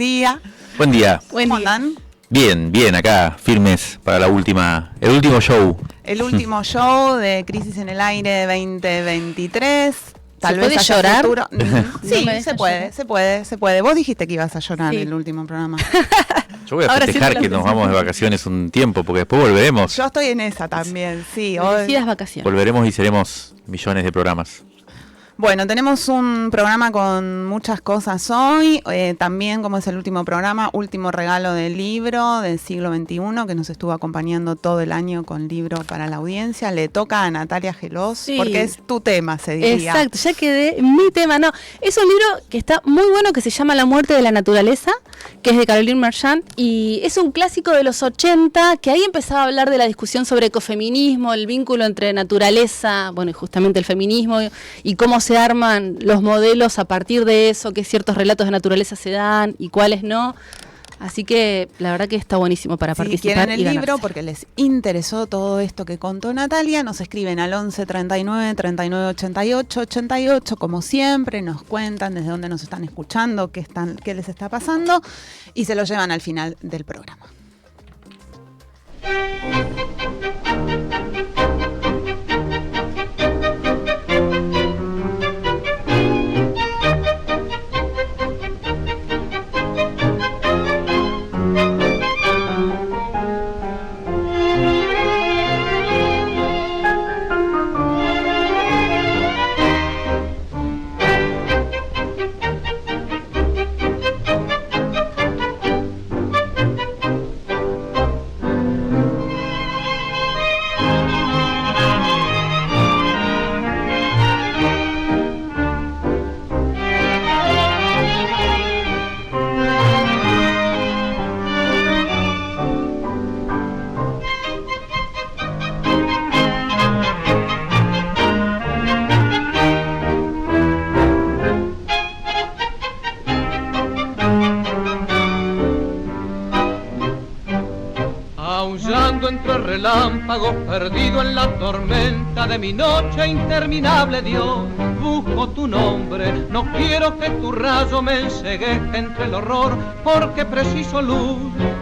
día. Buen día. ¿Cómo andan? Bien, acá, firmes para el último show. El último show de Crisis en el Aire 2023. Tal ¿Se vez puede haya llorar? futuro. Sí, No me se puede. Vos dijiste que ibas a llorar en el último programa. Yo voy a Ahora festejar sí, que nos vamos de vacaciones un tiempo, porque después volveremos. Yo estoy en esa también, sí. Merecidas vacaciones. Volveremos y seremos millones de programas. Bueno, tenemos un programa con muchas cosas hoy. También, como es el último programa, último regalo del libro del siglo XXI, que nos estuvo acompañando todo el año con libro para la audiencia. Le toca a Natalia Geloz, Sí. porque es tu tema, se diría. Exacto, ya quedé mi tema. No, es un libro que está muy bueno, que se llama La muerte de la naturaleza, que es de Caroline Marchand, y es un clásico de los 80, que ahí empezaba a hablar de la discusión sobre ecofeminismo, el vínculo entre naturaleza, bueno, y justamente el feminismo, y cómo se arman los modelos a partir de eso, que ciertos relatos de naturaleza se dan y cuáles no. Así que la verdad que está buenísimo para Si participar. quieren el libro porque les interesó todo esto que contó Natalia, nos escriben al 11 39 39 88 88, como siempre, nos cuentan desde dónde nos están escuchando, qué les está pasando, y se lo llevan al final del programa. Aullando entre relámpagos, perdido en la tormenta de mi noche interminable, Dios, busco tu nombre. No quiero que tu rayo me enceguezca entre el horror, porque preciso luz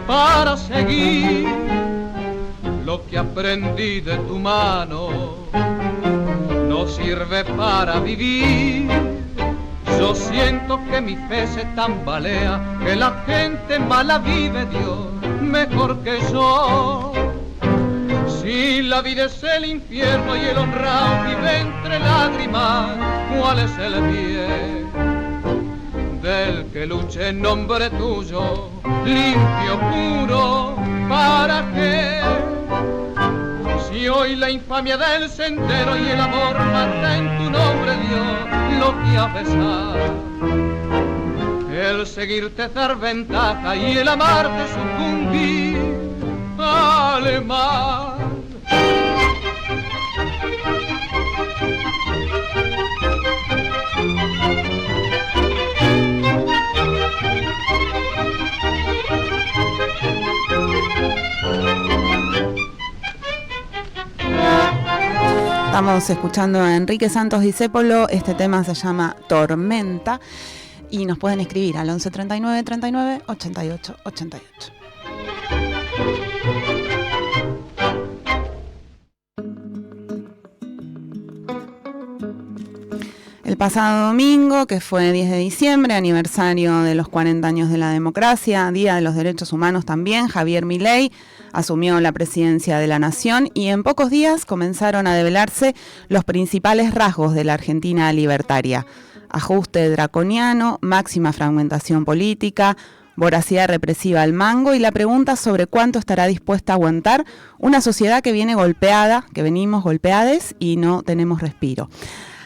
para seguir. Lo que aprendí de tu mano no sirve para vivir. Yo siento que mi fe se tambalea, que la gente mala vive, Dios, mejor que yo. Si la vida es el infierno y el honrado vive entre lágrimas, ¿cuál es el bien del que luche en nombre tuyo, limpio, puro? ¿Para qué? Si hoy la infamia del sendero y el amor mata en tu nombre, Dios, lo que a pesar, el seguirte dar ventaja y el amarte sucumbir vale más. Estamos escuchando a Enrique Santos Discépolo. Este tema se llama Tormenta y nos pueden escribir al 11 39 39 88 88. El pasado domingo, que fue 10 de diciembre, aniversario de los 40 años de la democracia, Día de los Derechos Humanos también, Javier Milei asumió la presidencia de la nación y en pocos días comenzaron a develarse los principales rasgos de la Argentina libertaria: ajuste draconiano, máxima fragmentación política, voracidad represiva al mango y la pregunta sobre cuánto estará dispuesta a aguantar una sociedad que viene golpeada, que venimos golpeades y no tenemos respiro.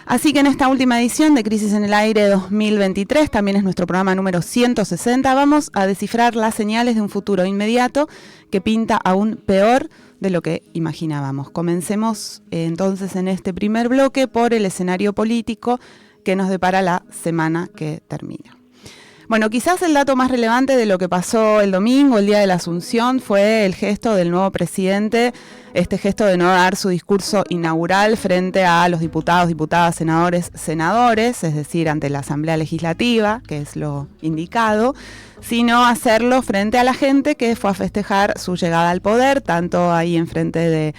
Así que en esta última edición de Crisis en el Aire 2023, también es nuestro programa número 160, vamos a descifrar las señales de un futuro inmediato que pinta aún peor de lo que imaginábamos. Comencemos entonces en este primer bloque por el escenario político que nos depara la semana que termina. Bueno, quizás el dato más relevante de lo que pasó el domingo, el día de la Asunción, fue el gesto del nuevo presidente, este gesto de no dar su discurso inaugural frente a los diputados, diputadas, senadores, es decir, ante la Asamblea Legislativa, que es lo indicado, sino hacerlo frente a la gente que fue a festejar su llegada al poder, tanto ahí enfrente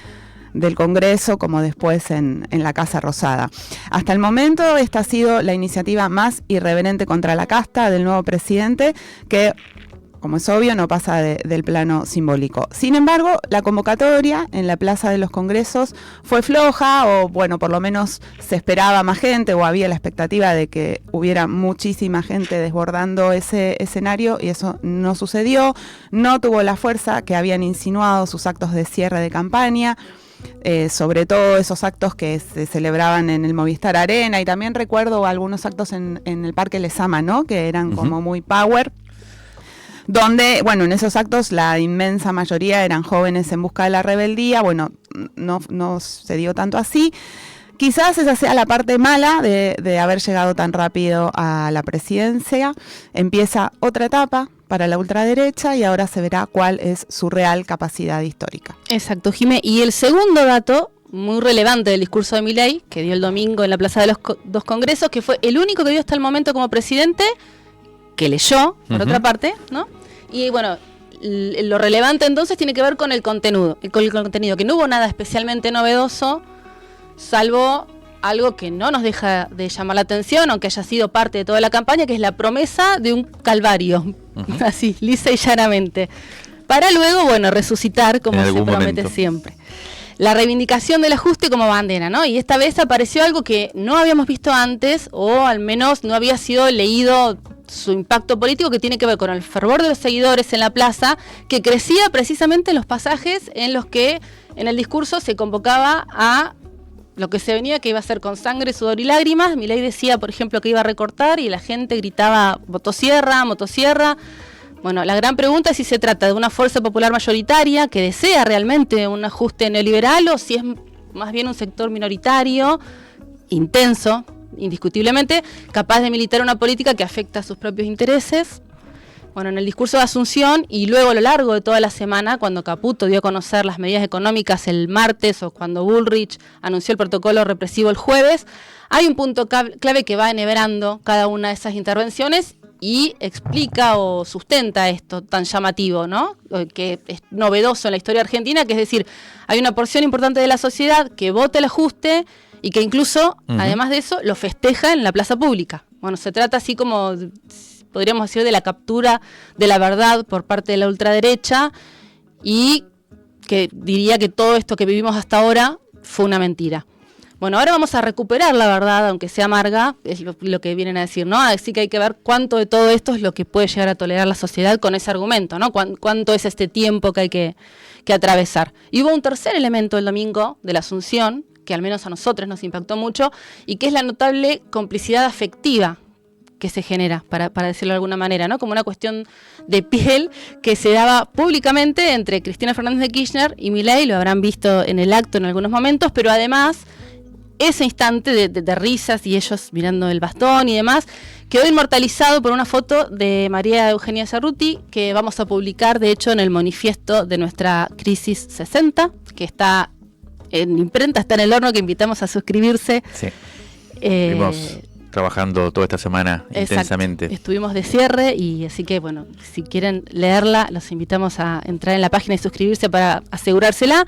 del Congreso como después en la Casa Rosada. Hasta el momento esta ha sido la iniciativa más irreverente contra la casta del nuevo presidente, que, como es obvio, no pasa del plano simbólico. Sin embargo, la convocatoria en la Plaza de los Congresos fue floja, o bueno, por lo menos se esperaba más gente, o había la expectativa de que hubiera muchísima gente desbordando ese escenario, y eso no sucedió. No tuvo la fuerza que habían insinuado sus actos de cierre de campaña, sobre todo esos actos que se celebraban en el Movistar Arena, y también recuerdo algunos actos en el Parque Lezama, ¿no?, que eran como muy power, donde, bueno, en esos actos la inmensa mayoría eran jóvenes en busca de la rebeldía. Bueno, no se dio tanto así. Quizás esa sea la parte mala de haber llegado tan rápido a la presidencia. Empieza otra etapa para la ultraderecha y ahora se verá cuál es su real capacidad histórica. Exacto, Jimé. Y el segundo dato muy relevante del discurso de Milei, que dio el domingo en la Plaza de los dos Congresos, que fue el único que dio hasta el momento como presidente, que leyó, por otra parte, ¿no? Y bueno, lo relevante entonces tiene que ver con el contenido, que no hubo nada especialmente novedoso, salvo algo que no nos deja de llamar la atención, aunque haya sido parte de toda la campaña, que es la promesa de un calvario, así, lisa y llanamente, para luego, bueno, resucitar como se promete siempre. La reivindicación del ajuste como bandera, ¿no? Y esta vez apareció algo que no habíamos visto antes, o al menos no había sido leído su impacto político, que tiene que ver con el fervor de los seguidores en la plaza, que crecía precisamente en los pasajes en los que en el discurso se convocaba a lo que se venía, que iba a ser con sangre, sudor y lágrimas. Milei decía, por ejemplo, que iba a recortar y la gente gritaba motosierra, motosierra. Bueno, la gran pregunta es si se trata de una fuerza popular mayoritaria que desea realmente un ajuste neoliberal, o si es más bien un sector minoritario, intenso, indiscutiblemente, capaz de militar una política que afecta a sus propios intereses. Bueno, en el discurso de Asunción y luego a lo largo de toda la semana, cuando Caputo dio a conocer las medidas económicas el martes, o cuando Bullrich anunció el protocolo represivo el jueves, hay un punto clave que va enhebrando cada una de esas intervenciones y explica o sustenta esto tan llamativo, ¿no?, que es novedoso en la historia argentina, que es decir, hay una porción importante de la sociedad que vota el ajuste y que incluso, además de eso, lo festeja en la plaza pública. Bueno, se trata así como, podríamos decir, de la captura de la verdad por parte de la ultraderecha, y que diría que todo esto que vivimos hasta ahora fue una mentira. Bueno, ahora vamos a recuperar la verdad, aunque sea amarga, es lo que vienen a decir, ¿no? Así que hay que ver cuánto de todo esto es lo que puede llegar a tolerar la sociedad con ese argumento, ¿no? Cuánto es este tiempo que hay que atravesar. Y hubo un tercer elemento el domingo de la Asunción, que al menos a nosotros nos impactó mucho, y que es la notable complicidad afectiva que se genera, para decirlo de alguna manera, ¿no? Como una cuestión de piel que se daba públicamente entre Cristina Fernández de Kirchner y Milei. Lo habrán visto en el acto en algunos momentos, pero además ese instante de risas y ellos mirando el bastón y demás quedó inmortalizado por una foto de María Eugenia Cerruti, que vamos a publicar de hecho en el manifiesto de nuestra Crisis 60, que está en imprenta, está en el horno, que invitamos a suscribirse. Sí. Estuvimos trabajando toda esta semana intensamente. Estuvimos de cierre, y así que bueno, si quieren leerla, los invitamos a entrar en la página y suscribirse para asegurársela.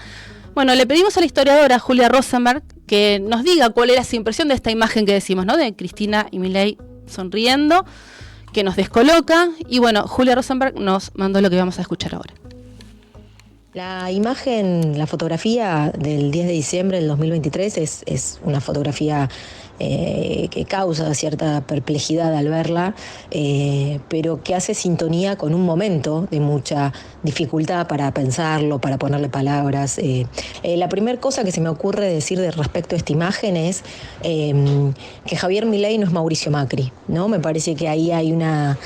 Bueno, le pedimos a la historiadora Julia Rosenberg que nos diga cuál era su impresión de esta imagen que decimos, ¿no?, de Cristina y Milei sonriendo, que nos descoloca. Y bueno, Julia Rosenberg nos mandó lo que vamos a escuchar ahora. La imagen, la fotografía del 10 de diciembre del 2023 es una fotografía que causa cierta perplejidad al verla, pero que hace sintonía con un momento de mucha dificultad para pensarlo, para ponerle palabras. La primera cosa que se me ocurre decir respecto a esta imagen es que Javier Milei no es Mauricio Macri, ¿no? Me parece que ahí hay una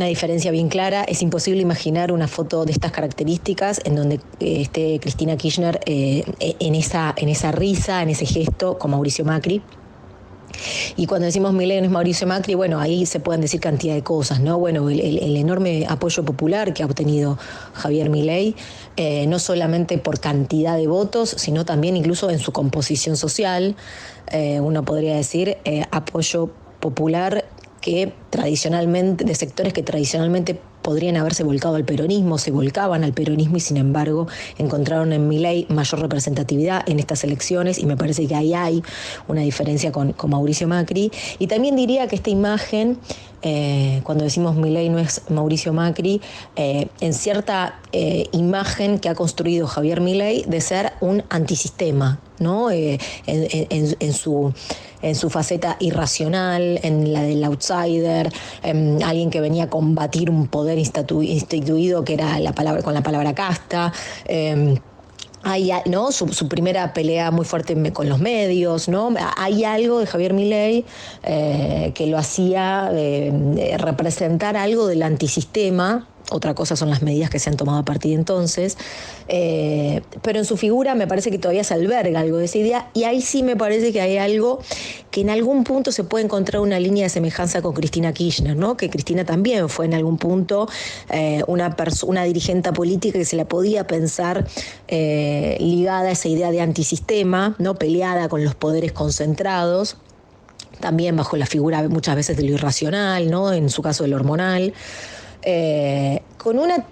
diferencia bien clara. Es imposible imaginar una foto de estas características en donde esté Cristina Kirchner en esa risa, en ese gesto, con Mauricio Macri. Y cuando decimos Milei no es Mauricio Macri, bueno, ahí se pueden decir cantidad de cosas, ¿no? Bueno, el enorme apoyo popular que ha obtenido Javier Milei, no solamente por cantidad de votos, sino también incluso en su composición social. Uno podría decir apoyo popular que tradicionalmente, de sectores que tradicionalmente podrían haberse volcado al peronismo, se volcaban al peronismo y sin embargo encontraron en Milei mayor representatividad en estas elecciones, y me parece que ahí hay una diferencia con Mauricio Macri. Y también diría que esta imagen, cuando decimos Milei no es Mauricio Macri, en cierta imagen que ha construido Javier Milei de ser un antisistema, ¿no? En su faceta irracional, en la del outsider, alguien que venía a combatir un poder instituido que era con la palabra casta. Hay, ¿no? Su primera pelea muy fuerte con los medios, ¿no? Hay algo de Javier Milei que lo hacía representar algo del antisistema. Otra cosa son las medidas que se han tomado a partir de entonces, pero en su figura me parece que todavía se alberga algo de esa idea, y ahí sí me parece que hay algo que en algún punto se puede encontrar una línea de semejanza con Cristina Kirchner, ¿no? Que Cristina también fue en algún punto una dirigente política que se la podía pensar ligada a esa idea de antisistema, ¿no? Peleada con los poderes concentrados, también bajo la figura muchas veces de lo irracional, ¿no? En su caso de lo hormonal. Con una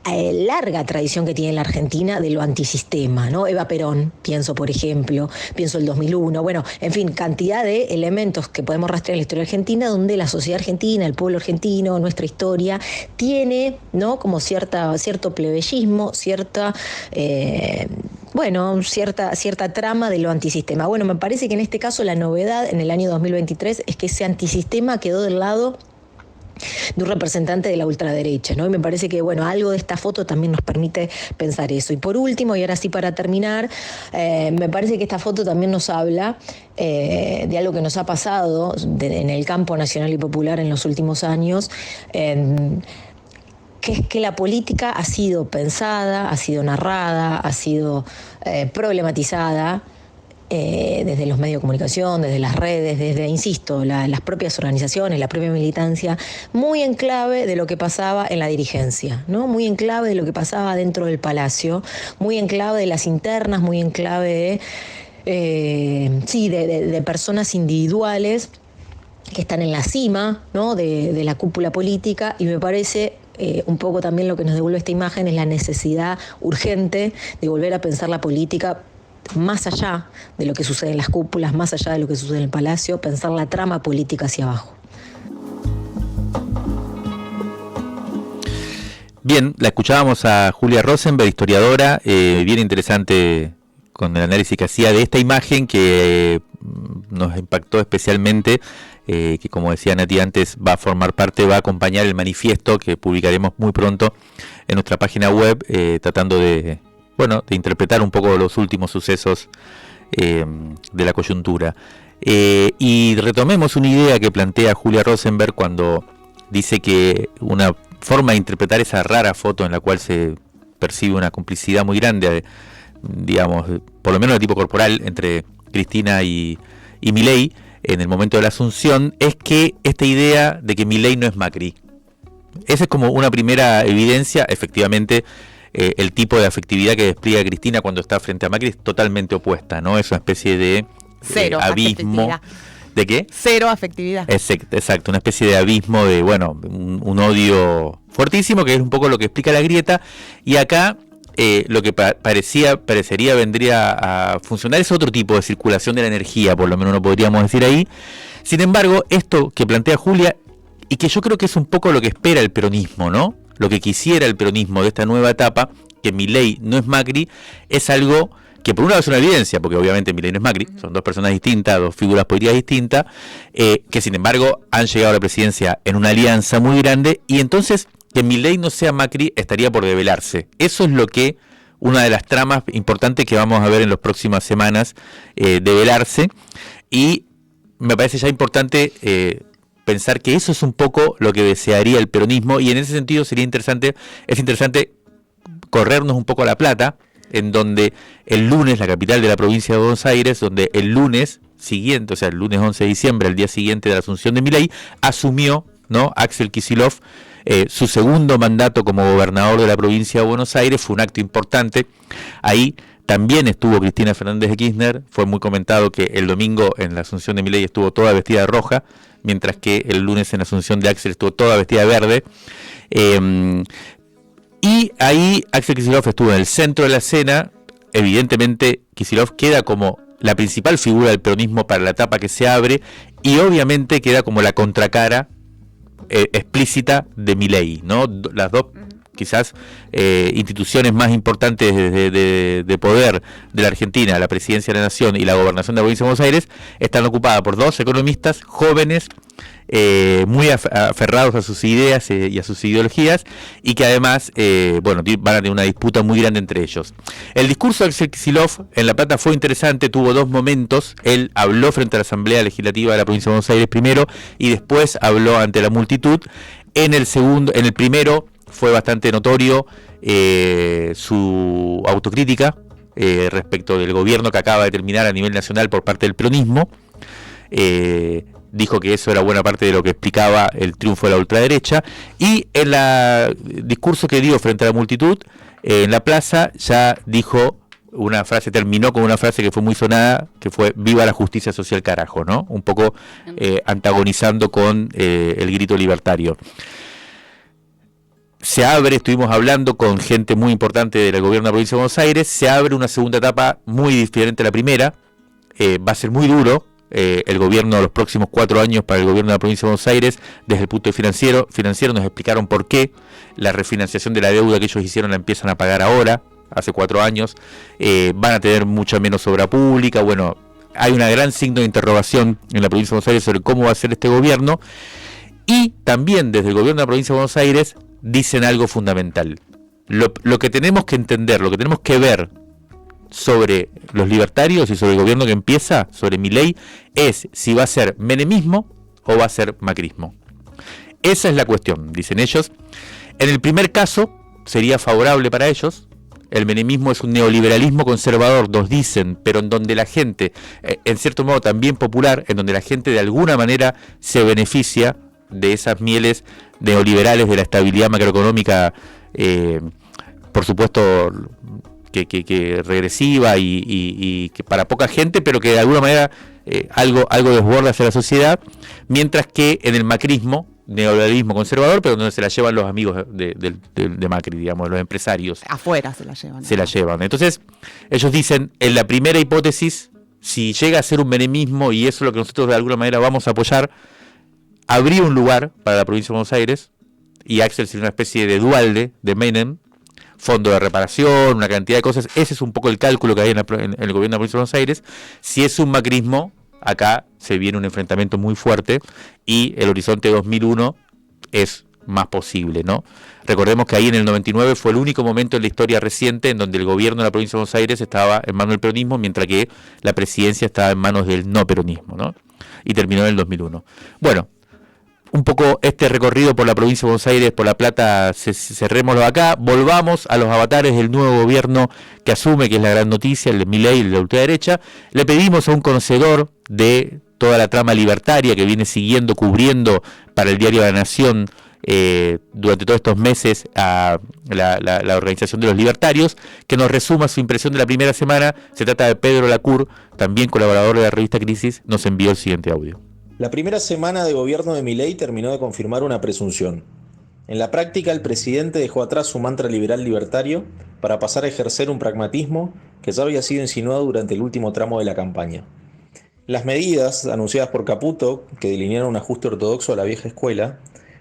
larga tradición que tiene la Argentina de lo antisistema, ¿no? Eva Perón, pienso por ejemplo, pienso el 2001, bueno, en fin, cantidad de elementos que podemos rastrear en la historia argentina donde la sociedad argentina, el pueblo argentino, nuestra historia, tiene, ¿no? Como cierto plebeyismo, cierta trama de lo antisistema. Bueno, me parece que en este caso la novedad en el año 2023 es que ese antisistema quedó del lado de un representante de la ultraderecha, ¿no? Y me parece que, bueno, algo de esta foto también nos permite pensar eso. Y por último, y ahora sí para terminar, me parece que esta foto también nos habla de algo que nos ha pasado en el campo nacional y popular en los últimos años, que es que la política ha sido pensada, ha sido narrada, ha sido problematizada, desde los medios de comunicación, desde las redes, desde, insisto, las propias organizaciones, la propia militancia, muy en clave de lo que pasaba en la dirigencia, ¿no? Muy en clave de lo que pasaba dentro del Palacio, muy en clave de las internas, muy en clave de personas individuales que están en la cima, ¿no? de la cúpula política, y me parece un poco también lo que nos devuelve esta imagen es la necesidad urgente de volver a pensar la política más allá de lo que sucede en las cúpulas, más allá de lo que sucede en el Palacio, pensar la trama política hacia abajo. Bien, la escuchábamos a Julia Rosenberg, historiadora, bien interesante con el análisis que hacía de esta imagen que nos impactó especialmente, que como decía Nati antes, va a acompañar el manifiesto que publicaremos muy pronto en nuestra página web, tratando de interpretar un poco los últimos sucesos de la coyuntura. Y retomemos una idea que plantea Julia Rosenberg cuando dice que una forma de interpretar esa rara foto en la cual se percibe una complicidad muy grande, digamos, por lo menos de tipo corporal, entre Cristina y Milei en el momento de la asunción, es que esta idea de que Milei no es Macri. Esa es como una primera evidencia. Efectivamente, el tipo de afectividad que despliega Cristina cuando está frente a Macri es totalmente opuesta, ¿no? Es una especie de abismo. ¿De qué? Cero afectividad. Exacto, una especie de abismo de, un odio fuertísimo, que es un poco lo que explica la grieta. Y acá lo que parecería vendría a funcionar es otro tipo de circulación de la energía, por lo menos no podríamos decir ahí. Sin embargo, esto que plantea Julia, y que yo creo que es un poco lo que espera el peronismo, ¿no? Lo que quisiera el peronismo de esta nueva etapa, que Milei no es Macri, es algo que por una vez es una evidencia, porque obviamente Milei no es Macri, son dos personas distintas, dos figuras políticas distintas, que sin embargo han llegado a la presidencia en una alianza muy grande, y entonces que Milei no sea Macri estaría por develarse. Eso es lo que, una de las tramas importantes que vamos a ver en las próximas semanas, develarse, y me parece ya importante pensar que eso es un poco lo que desearía el peronismo, y en ese sentido es interesante corrernos un poco a La Plata, en donde el lunes, la capital de la provincia de Buenos Aires, donde el lunes siguiente, o sea, el lunes 11 de diciembre, el día siguiente de la asunción de Milei, asumió, ¿no?, Axel Kicillof su segundo mandato como gobernador de la provincia de Buenos Aires. Fue un acto importante. Ahí también estuvo Cristina Fernández de Kirchner. Fue muy comentado que el domingo en la asunción de Milei estuvo toda vestida de roja, mientras que el lunes en la asunción de Axel estuvo toda vestida de verde. Y ahí Axel Kicillof estuvo en el centro de la escena. Evidentemente Kicillof queda como la principal figura del peronismo para la etapa que se abre, y obviamente queda como la contracara explícita de Milei, ¿no? Las dos quizás instituciones más importantes de poder de la Argentina, la presidencia de la Nación y la gobernación de la provincia de Buenos Aires, están ocupadas por dos economistas jóvenes, muy aferrados a sus ideas y a sus ideologías, y que además van a tener una disputa muy grande entre ellos. El discurso de Axel Kicillof en La Plata fue interesante, tuvo dos momentos. Él habló frente a la Asamblea Legislativa de la provincia de Buenos Aires primero, y después habló ante la multitud. En el primero fue bastante notorio su autocrítica respecto del gobierno que acaba de terminar a nivel nacional por parte del peronismo. Dijo que eso era buena parte de lo que explicaba el triunfo de la ultraderecha, y en el discurso que dio frente a la multitud en la plaza ya dijo una frase, terminó con una frase que fue muy sonada, que fue "viva la justicia social, carajo", ¿no? Un poco antagonizando con el grito libertario. Se abre, estuvimos hablando con gente muy importante del gobierno de la provincia de Buenos Aires, se abre una segunda etapa muy diferente a la primera. Va a ser muy duro el gobierno de los próximos 4 años para el gobierno de la provincia de Buenos Aires. Desde el punto de financiero nos explicaron por qué. La refinanciación de la deuda que ellos hicieron la empiezan a pagar ahora, hace 4 años. Van a tener mucha menos obra pública. Bueno, hay una gran signo de interrogación en la provincia de Buenos Aires sobre cómo va a ser este gobierno. Y también desde el gobierno de la provincia de Buenos Aires dicen algo fundamental. Lo que tenemos que entender, lo que tenemos que ver sobre los libertarios y sobre el gobierno que empieza, sobre Milei, es si va a ser menemismo o va a ser macrismo. Esa es la cuestión, dicen ellos. En el primer caso sería favorable para ellos. El menemismo es un neoliberalismo conservador, nos dicen, pero en donde la gente, en cierto modo también popular, en donde la gente de alguna manera se beneficia de esas mieles neoliberales, de la estabilidad macroeconómica, por supuesto que regresiva y que para poca gente, pero que de alguna manera algo desborda hacia la sociedad, mientras que en el macrismo, neoliberalismo conservador, pero donde se la llevan los amigos de Macri, digamos, los empresarios. Afuera se la llevan. Se la llevan. Entonces, ellos dicen, en la primera hipótesis, si llega a ser un menemismo, y eso es lo que nosotros de alguna manera vamos a apoyar, habría un lugar para la provincia de Buenos Aires, y Axel sería una especie de Duhalde, de Menem, fondo de reparación, una cantidad de cosas. Ese es un poco el cálculo que hay en el gobierno de la provincia de Buenos Aires. Si es un macrismo, acá se viene un enfrentamiento muy fuerte, y el horizonte 2001 es más posible, ¿no? Recordemos que ahí en el 99 fue el único momento en la historia reciente en donde el gobierno de la provincia de Buenos Aires estaba en manos del peronismo, mientras que la presidencia estaba en manos del no peronismo, ¿no? Y terminó en el 2001. Bueno, un poco este recorrido por la provincia de Buenos Aires, por La Plata, cerrémoslo acá. Volvamos a los avatares del nuevo gobierno que asume, que es la gran noticia, el de Milei, el de la ultraderecha. Le pedimos a un conocedor de toda la trama libertaria que viene siguiendo, cubriendo para el diario La Nación durante todos estos meses a la organización de los libertarios, que nos resuma su impresión de la primera semana. Se trata de Pedro Lacour, también colaborador de la revista Crisis. Nos envió el siguiente audio. La primera semana de gobierno de Milei terminó de confirmar una presunción. En la práctica, el presidente dejó atrás su mantra liberal libertario para pasar a ejercer un pragmatismo que ya había sido insinuado durante el último tramo de la campaña. Las medidas anunciadas por Caputo, que delinearon un ajuste ortodoxo a la vieja escuela,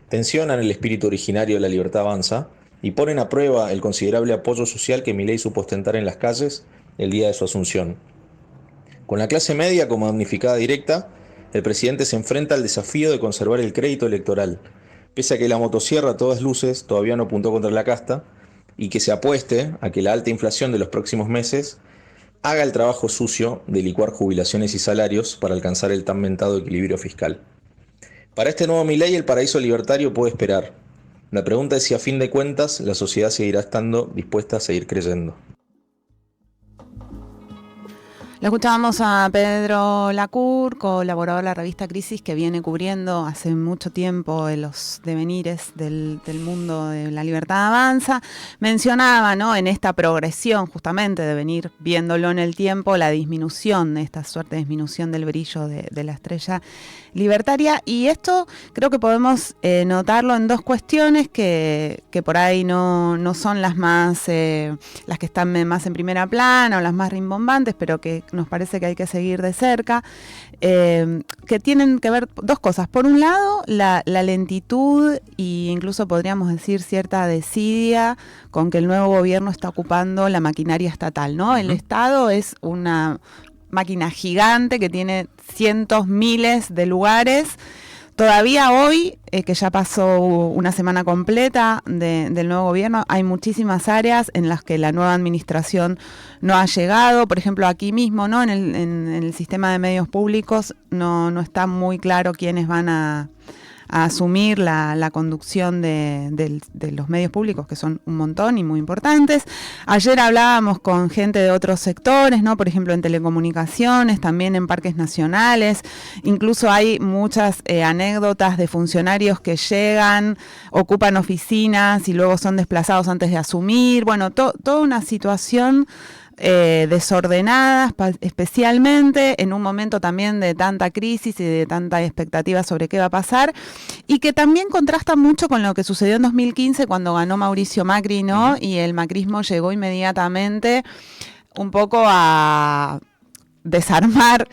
tensionan el espíritu originario de La Libertad Avanza y ponen a prueba el considerable apoyo social que Milei supo ostentar en las calles el día de su asunción. Con la clase media como damnificada directa, el presidente se enfrenta al desafío de conservar el crédito electoral, pese a que la motosierra a todas luces todavía no apuntó contra la casta, y que se apueste a que la alta inflación de los próximos meses haga el trabajo sucio de licuar jubilaciones y salarios para alcanzar el tan mentado equilibrio fiscal. Para este nuevo Milei, el paraíso libertario puede esperar. La pregunta es si a fin de cuentas la sociedad seguirá estando dispuesta a seguir creyendo. Lo escuchábamos a Pedro Lacour, colaborador de la revista Crisis, que viene cubriendo hace mucho tiempo los devenires del mundo de la libertad avanza. Mencionaba, ¿no?, en esta progresión justamente de venir viéndolo en el tiempo, la disminución, esta suerte de disminución del brillo de la estrella libertaria. Y esto creo que podemos notarlo en dos cuestiones que por ahí no son las más las que están más en primera plana o las más rimbombantes, pero que nos parece que hay que seguir de cerca, que tienen que ver dos cosas. Por un lado, la lentitud e incluso podríamos decir cierta desidia con que el nuevo gobierno está ocupando la maquinaria estatal, ¿no? El Estado es una máquina gigante que tiene cientos, miles de lugares. Todavía hoy, que ya pasó una semana completa del nuevo gobierno, hay muchísimas áreas en las que la nueva administración no ha llegado. Por ejemplo, aquí mismo, ¿no?, en el sistema de medios públicos no está muy claro quiénes van a asumir la conducción de los medios públicos, que son un montón y muy importantes. Ayer hablábamos con gente de otros sectores, ¿no?, por ejemplo en telecomunicaciones, también en parques nacionales. Incluso hay muchas anécdotas de funcionarios que llegan, ocupan oficinas y luego son desplazados antes de asumir. Bueno, toda una situación desordenadas, especialmente en un momento también de tanta crisis y de tanta expectativa sobre qué va a pasar, y que también contrasta mucho con lo que sucedió en 2015 cuando ganó Mauricio Macri, ¿no? Y el macrismo llegó inmediatamente un poco a desarmar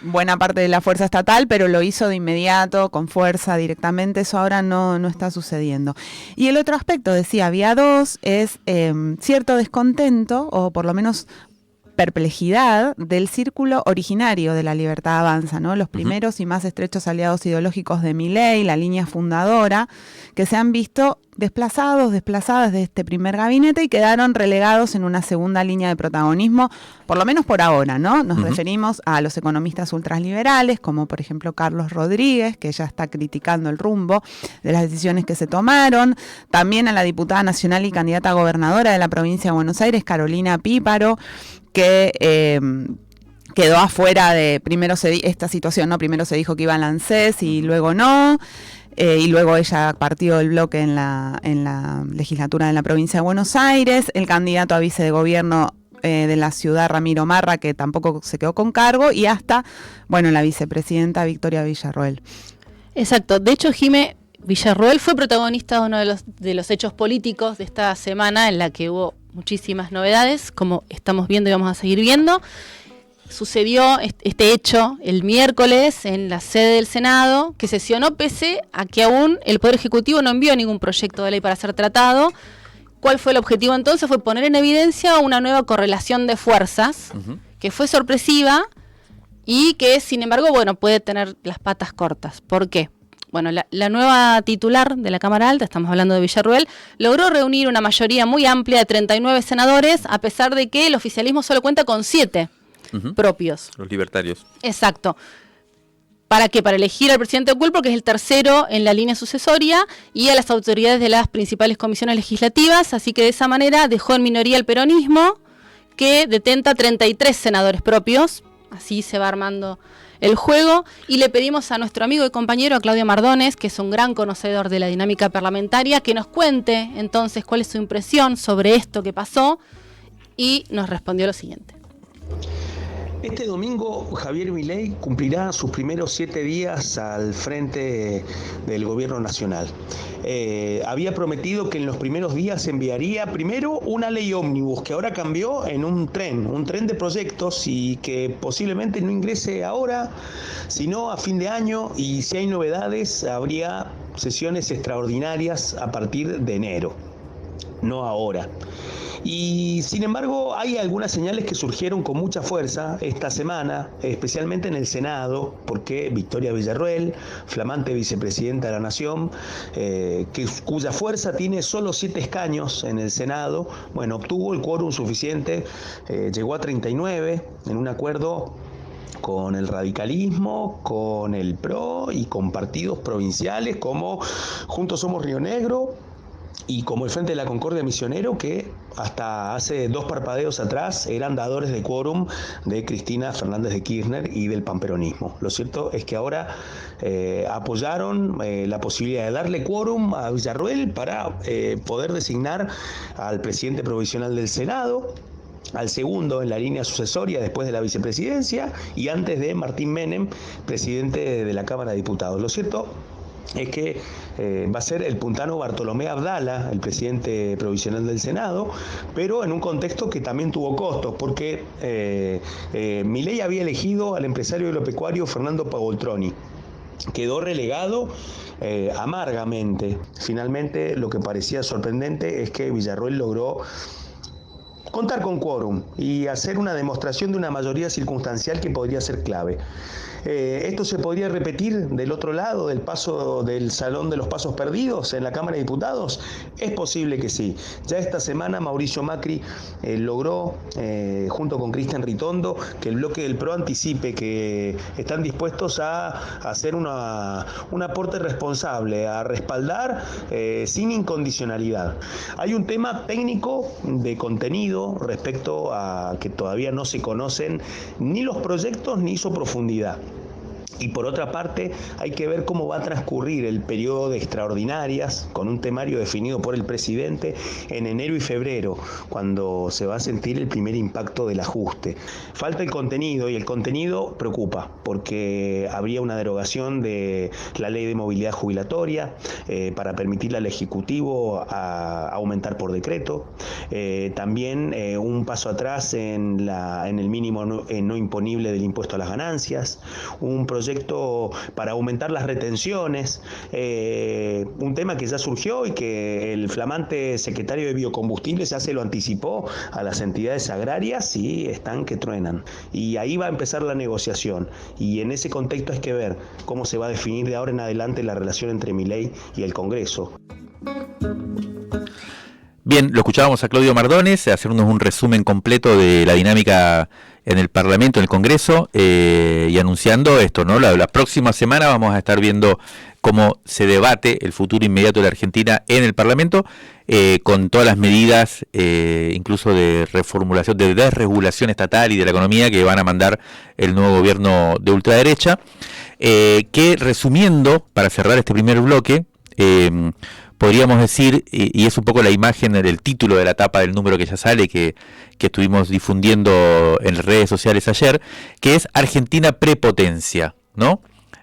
buena parte de la fuerza estatal, pero lo hizo de inmediato, con fuerza, directamente. Eso ahora no está sucediendo. Y el otro aspecto, decía, había dos, es cierto descontento, o por lo menos perplejidad, del círculo originario de la Libertad Avanza, ¿no? Los primeros y más estrechos aliados ideológicos de Milei, la línea fundadora, que se han visto desplazadas de este primer gabinete y quedaron relegados en una segunda línea de protagonismo, por lo menos por ahora, ¿no? Nos referimos a los economistas ultraliberales, como por ejemplo Carlos Rodríguez, que ya está criticando el rumbo de las decisiones que se tomaron, también a la diputada nacional y candidata a gobernadora de la provincia de Buenos Aires, Carolina Píparo, que quedó afuera de, esta situación, ¿no? Primero se dijo que iba al ANSES y luego no, y luego ella partió del bloque en la legislatura de la provincia de Buenos Aires, el candidato a vice de gobierno de la ciudad, Ramiro Marra, que tampoco se quedó con cargo, y hasta, bueno, la vicepresidenta Victoria Villarroel. Exacto, de hecho, Jimé, Villarroel fue protagonista de uno de los hechos políticos de esta semana, en la que hubo muchísimas novedades, como estamos viendo y vamos a seguir viendo. Sucedió este hecho el miércoles en la sede del Senado, que sesionó pese a que aún el Poder Ejecutivo no envió ningún proyecto de ley para ser tratado. ¿Cuál fue el objetivo entonces? Fue poner en evidencia una nueva correlación de fuerzas, que fue sorpresiva y que, sin embargo, bueno, puede tener las patas cortas. ¿Por qué? Bueno, la nueva titular de la Cámara Alta, estamos hablando de Villarroel, logró reunir una mayoría muy amplia de 39 senadores, a pesar de que el oficialismo solo cuenta con 7 propios. Los libertarios. Exacto. ¿Para qué? Para elegir al presidente Ocul, porque es el tercero en la línea sucesoria, y a las autoridades de las principales comisiones legislativas, así que de esa manera dejó en minoría el peronismo, que detenta 33 senadores propios. Así se va armando el juego, y le pedimos a nuestro amigo y compañero, a Claudio Mardones, que es un gran conocedor de la dinámica parlamentaria, que nos cuente entonces cuál es su impresión sobre esto que pasó, y nos respondió lo siguiente. Este domingo Javier Milei cumplirá sus primeros 7 días al frente del gobierno nacional. Había prometido que en los primeros días enviaría primero una ley ómnibus, que ahora cambió en un tren de proyectos, y que posiblemente no ingrese ahora, sino a fin de año, y si hay novedades habría sesiones extraordinarias a partir de enero, no ahora. Y sin embargo hay algunas señales que surgieron con mucha fuerza esta semana, especialmente en el Senado, porque Victoria Villarroel, flamante vicepresidenta de la Nación, cuya fuerza tiene solo 7 escaños en el Senado, bueno, obtuvo el quórum suficiente, llegó a 39 en un acuerdo con el radicalismo, con el PRO y con partidos provinciales como Juntos Somos Río Negro, y como el Frente de la Concordia Misionero, que hasta hace 2 parpadeos atrás eran dadores de quórum de Cristina Fernández de Kirchner y del panperonismo. Lo cierto es que ahora apoyaron la posibilidad de darle quórum a Villarroel para poder designar al presidente provisional del Senado, al segundo en la línea sucesoria después de la vicepresidencia y antes de Martín Menem, presidente de la Cámara de Diputados. Lo cierto es que va a ser el puntano Bartolomé Abdala, el presidente provisional del Senado, pero en un contexto que también tuvo costos, porque Milei había elegido al empresario agropecuario Fernando Pagoltroni. Quedó relegado amargamente. Finalmente, lo que parecía sorprendente es que Villarroel logró contar con quórum y hacer una demostración de una mayoría circunstancial que podría ser clave. ¿Esto se podría repetir del otro lado del Salón de los Pasos Perdidos en la Cámara de Diputados? Es posible que sí. Ya esta semana Mauricio Macri logró, junto con Cristian Ritondo, que el bloque del PRO anticipe que están dispuestos a hacer un aporte responsable, a respaldar sin incondicionalidad. Hay un tema técnico de contenido respecto a que todavía no se conocen ni los proyectos ni su profundidad. Y por otra parte, hay que ver cómo va a transcurrir el periodo de extraordinarias, con un temario definido por el presidente en enero y febrero, cuando se va a sentir el primer impacto del ajuste. Falta el contenido, y el contenido preocupa, porque habría una derogación de la ley de movilidad jubilatoria para permitirle al Ejecutivo a aumentar por decreto. También un paso atrás en el mínimo no imponible del impuesto a las ganancias, un proyecto para aumentar las retenciones, un tema que ya surgió y que el flamante secretario de Biocombustibles ya se lo anticipó a las entidades agrarias y están que truenan. Y ahí va a empezar la negociación, y en ese contexto hay que ver cómo se va a definir de ahora en adelante la relación entre Milei y el Congreso. Bien, lo escuchábamos a Claudio Mardones hacernos un resumen completo de la dinámica en el Parlamento, en el Congreso, y anunciando esto, ¿no? La próxima semana vamos a estar viendo cómo se debate el futuro inmediato de la Argentina en el Parlamento, con todas las medidas, incluso de reformulación, de desregulación estatal y de la economía que van a mandar el nuevo gobierno de ultraderecha, que resumiendo, para cerrar este primer bloque, podríamos decir, y es un poco la imagen del título de la tapa del número que ya sale, que estuvimos difundiendo en redes sociales ayer, que es Argentina prepotencia, ¿no?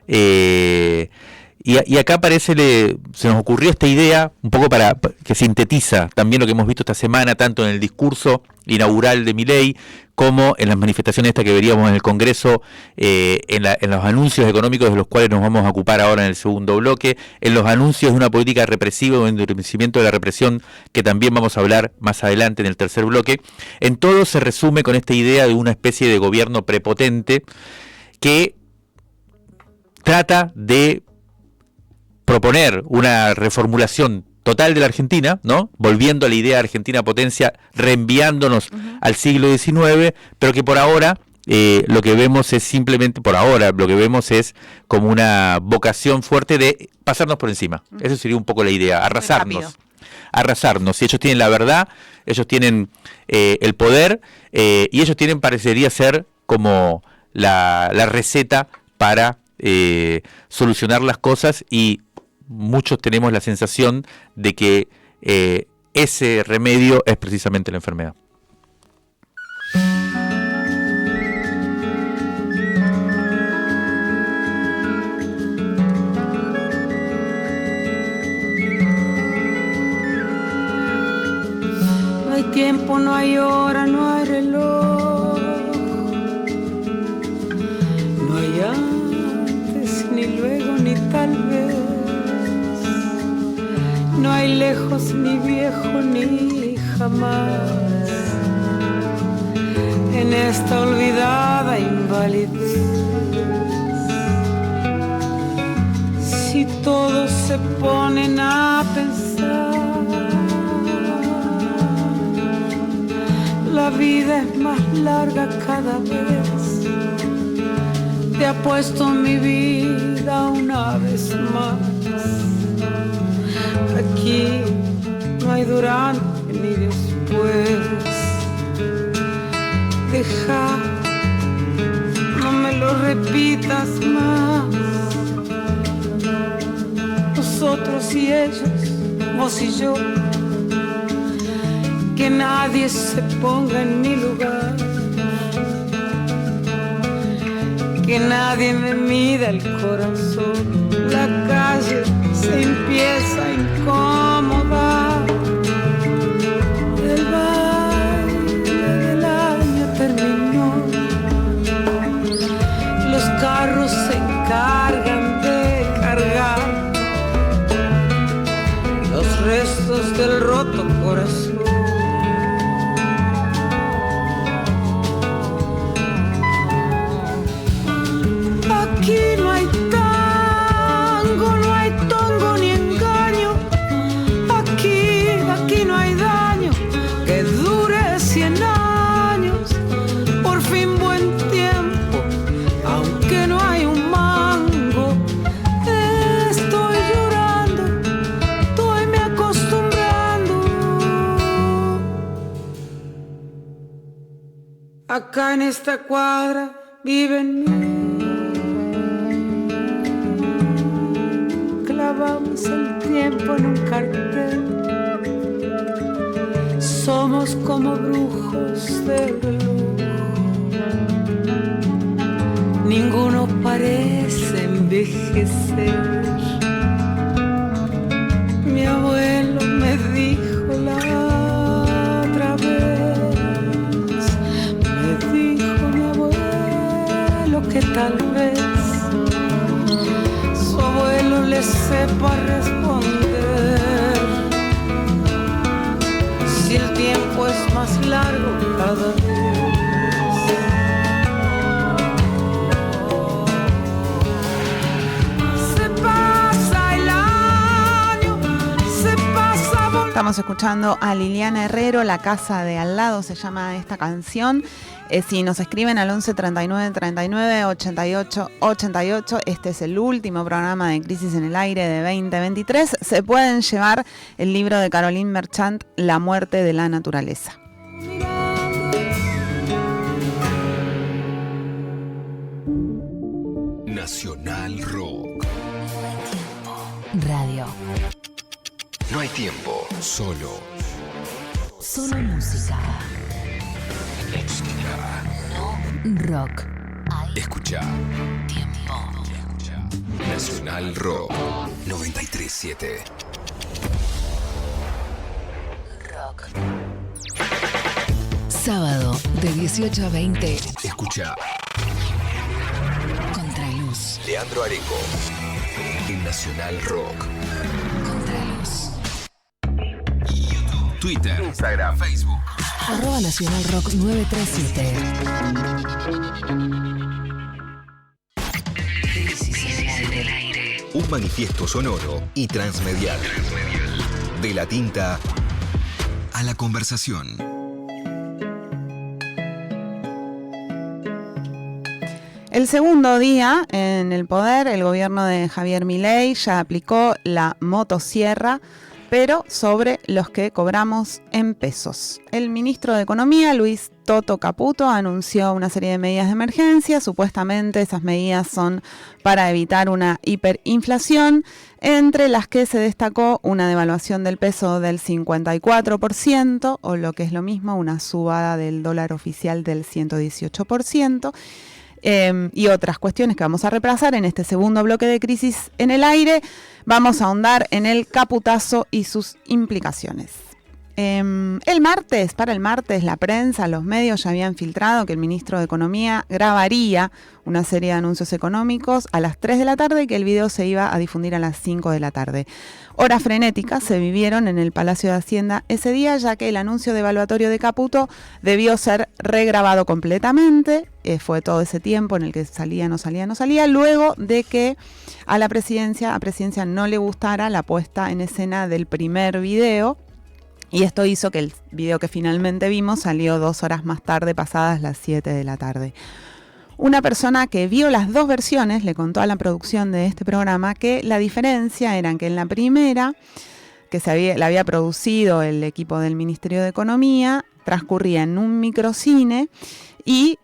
Y acá se nos ocurrió esta idea, un poco para que sintetiza también lo que hemos visto esta semana, tanto en el discurso inaugural de Milei, como en las manifestaciones que veríamos en el Congreso, en los anuncios económicos de los cuales nos vamos a ocupar ahora en el segundo bloque, en los anuncios de una política represiva o endurecimiento de la represión, que también vamos a hablar más adelante en el tercer bloque. En todo se resume con esta idea de una especie de gobierno prepotente que trata de proponer una reformulación total de la Argentina, ¿no? Volviendo a la idea de Argentina potencia, reenviándonos al siglo XIX, pero que por ahora lo que vemos es simplemente, como una vocación fuerte de pasarnos por encima. Eso sería un poco la idea, arrasarnos. Si ellos tienen la verdad, ellos tienen el poder, y ellos parecería ser como la receta para solucionar las cosas, y muchos tenemos la sensación de que ese remedio es precisamente la enfermedad. No hay tiempo, no hay hora, no hay reloj, no hay antes, ni luego, ni tal vez. No hay lejos, ni viejo, ni jamás. En esta olvidada invalidez, si todos se ponen a pensar, la vida es más larga cada vez. Te apuesto mi vida una vez más. Aquí deja, no me lo repitas más. Nosotros y ellos, vos y yo, que nadie se ponga en mi lugar, que nadie me mida el corazón. La calle se empieza a incomodar, el baile del año terminó, los carros se encargan de cargar los restos del roto corazón. Aquí no hay tango, no hay tongo ni engaño. Aquí no hay daño que dure 100 años. Por fin buen tiempo, aunque no hay un mango. Estoy llorando, estoy me acostumbrando. Acá en esta cuadra viven. Clavamos el tiempo en un cartel. Somos como brujos de reloj. Ninguno parece envejecer. Mi abuelo me dijo la otra vez. Me dijo mi abuelo que tal vez abuelo le sepa responder. Si el tiempo es más largo cada vez. Se pasa el año, se pasa. Estamos escuchando a Liliana Herrero, La casa de al lado se llama esta canción. Si nos escriben al 11 39 39 88 88, este es el último programa de Crisis en el Aire de 2023, se pueden llevar el libro de Caroline Merchant, La muerte de la naturaleza. Nacional Rock. Radio. No hay tiempo, solo música. Rock. Escucha. Tiempo. Nacional Rock 93.7. Rock. Sábado de 18 a 20. Escucha. Contraluz. Leandro Areco. En Nacional Rock. Contraluz. YouTube, Twitter, Instagram, Facebook. @Nacional Rock 937. Un manifiesto sonoro y transmedial. De la tinta a la conversación. El segundo día en el poder, el gobierno de Javier Milei ya aplicó la motosierra, pero sobre los que cobramos en pesos. El ministro de Economía, Luis Toto Caputo, anunció una serie de medidas de emergencia. Supuestamente esas medidas son para evitar una hiperinflación, entre las que se destacó una devaluación del peso del 54%, o lo que es lo mismo, una subada del dólar oficial del 118%. Y otras cuestiones que vamos a repasar en este segundo bloque de Crisis en el Aire. Vamos a ahondar en el caputazo y sus implicaciones. Para el martes, la prensa, los medios ya habían filtrado que el ministro de Economía grabaría una serie de anuncios económicos a las 3 de la tarde y que el video se iba a difundir a las 5 de la tarde. Horas frenéticas se vivieron en el Palacio de Hacienda ese día, ya que el anuncio devaluatorio de Caputo debió ser regrabado completamente. Fue todo ese tiempo en el que salía, no salía, luego de que a presidencia no le gustara la puesta en escena del primer video. Y esto hizo que el video que finalmente vimos salió 2 horas más tarde, pasadas las 7 de la tarde. Una persona que vio las dos versiones le contó a la producción de este programa que la diferencia era que en la primera, que la había producido el equipo del Ministerio de Economía, transcurría en un microcine y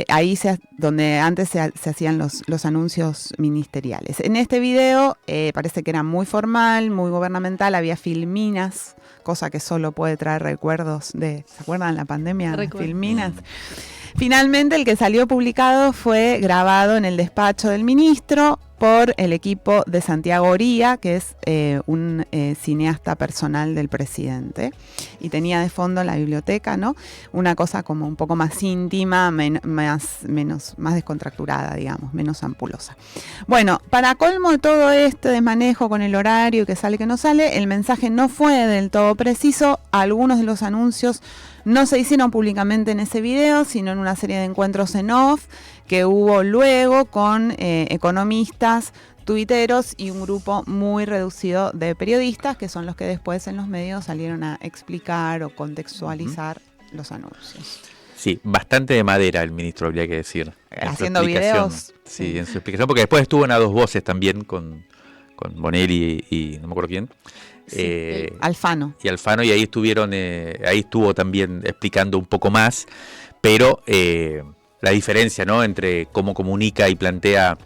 ahí donde antes se hacían los anuncios ministeriales. En este video parece que era muy formal, muy gubernamental, había filminas, cosa que solo puede traer recuerdos ¿se acuerdan la pandemia? Filminas. Finalmente el que salió publicado fue grabado en el despacho del ministro por el equipo de Santiago Oría, que es un cineasta personal del presidente, y tenía de fondo la biblioteca, ¿no? Una cosa como un poco más íntima, más descontracturada, digamos, menos ampulosa. Bueno, para colmo de todo este desmanejo con el horario que sale que no sale, el mensaje no fue del todo preciso. Algunos de los anuncios no se hicieron públicamente en ese video, sino en una serie de encuentros en off que hubo luego con economistas, tuiteros y un grupo muy reducido de periodistas, que son los que después en los medios salieron a explicar o contextualizar los anuncios. Sí, bastante de madera el ministro, habría que decir. Haciendo videos. Sí, en su explicación, porque después estuvo en A Dos Voces también con Bonelli y no me acuerdo quién. Sí, Alfano. Y Alfano, y ahí estuvo también explicando un poco más, pero la diferencia, ¿no?, entre cómo comunica y plantea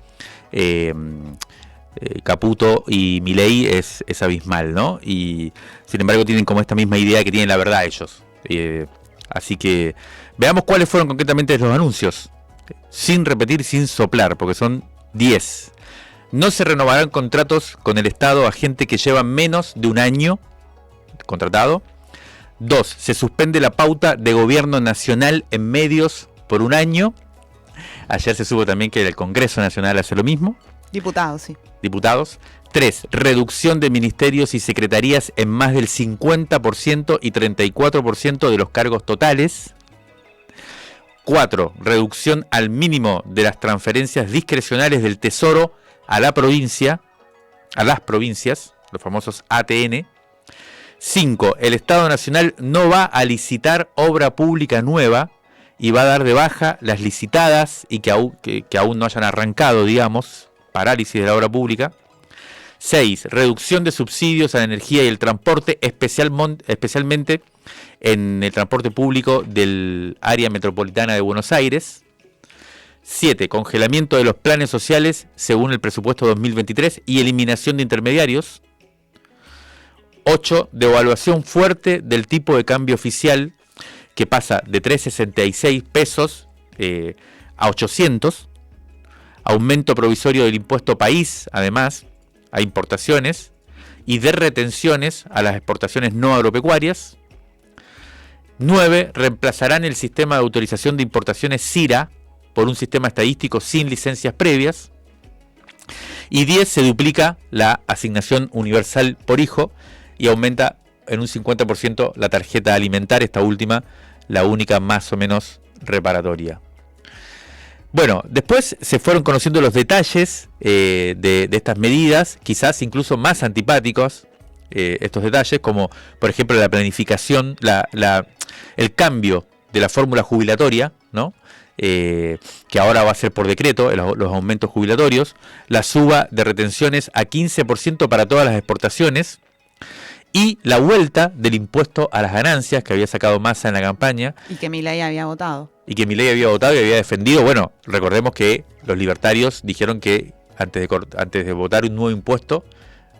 Caputo y Milei es abismal, ¿no? Y sin embargo tienen como esta misma idea que tienen la verdad ellos. Así que veamos cuáles fueron concretamente los anuncios, sin repetir, sin soplar, porque son 10. No se renovarán contratos con el Estado a gente que lleva menos de un año contratado. 2. Se suspende la pauta de gobierno nacional en medios por un año. Ayer se supo también que el Congreso Nacional hace lo mismo. Diputados, sí. Diputados. 3. Reducción de ministerios y secretarías en más del 50% y 34% de los cargos totales. 4. Reducción al mínimo de las transferencias discrecionales del Tesoro a las provincias, los famosos ATN. 5. El Estado Nacional no va a licitar obra pública nueva y va a dar de baja las licitadas y que aún no hayan arrancado, digamos, parálisis de la obra pública. 6. Reducción de subsidios a la energía y el transporte, especialmente en el transporte público del área metropolitana de Buenos Aires. 7. Congelamiento de los planes sociales según el presupuesto 2023 y eliminación de intermediarios. 8. Devaluación fuerte del tipo de cambio oficial, que pasa de 3,66 pesos a 800. Aumento provisorio del impuesto país, además, a importaciones y de retenciones a las exportaciones no agropecuarias. 9. Reemplazarán el sistema de autorización de importaciones SIRA por un sistema estadístico sin licencias previas. Y 10. Se duplica la asignación universal por hijo y aumenta en un 50% la tarjeta alimentar, esta última, la única más o menos reparatoria. Bueno, después se fueron conociendo los detalles de estas medidas, quizás incluso más antipáticos, estos detalles, como por ejemplo la planificación, el cambio de la fórmula jubilatoria, ¿no? Que ahora va a ser por decreto, los aumentos jubilatorios, la suba de retenciones a 15% para todas las exportaciones, y la vuelta del impuesto a las ganancias que había sacado Massa en la campaña. Y que Milei había votado. Y había defendido. Bueno, recordemos que los libertarios dijeron que antes de votar un nuevo impuesto,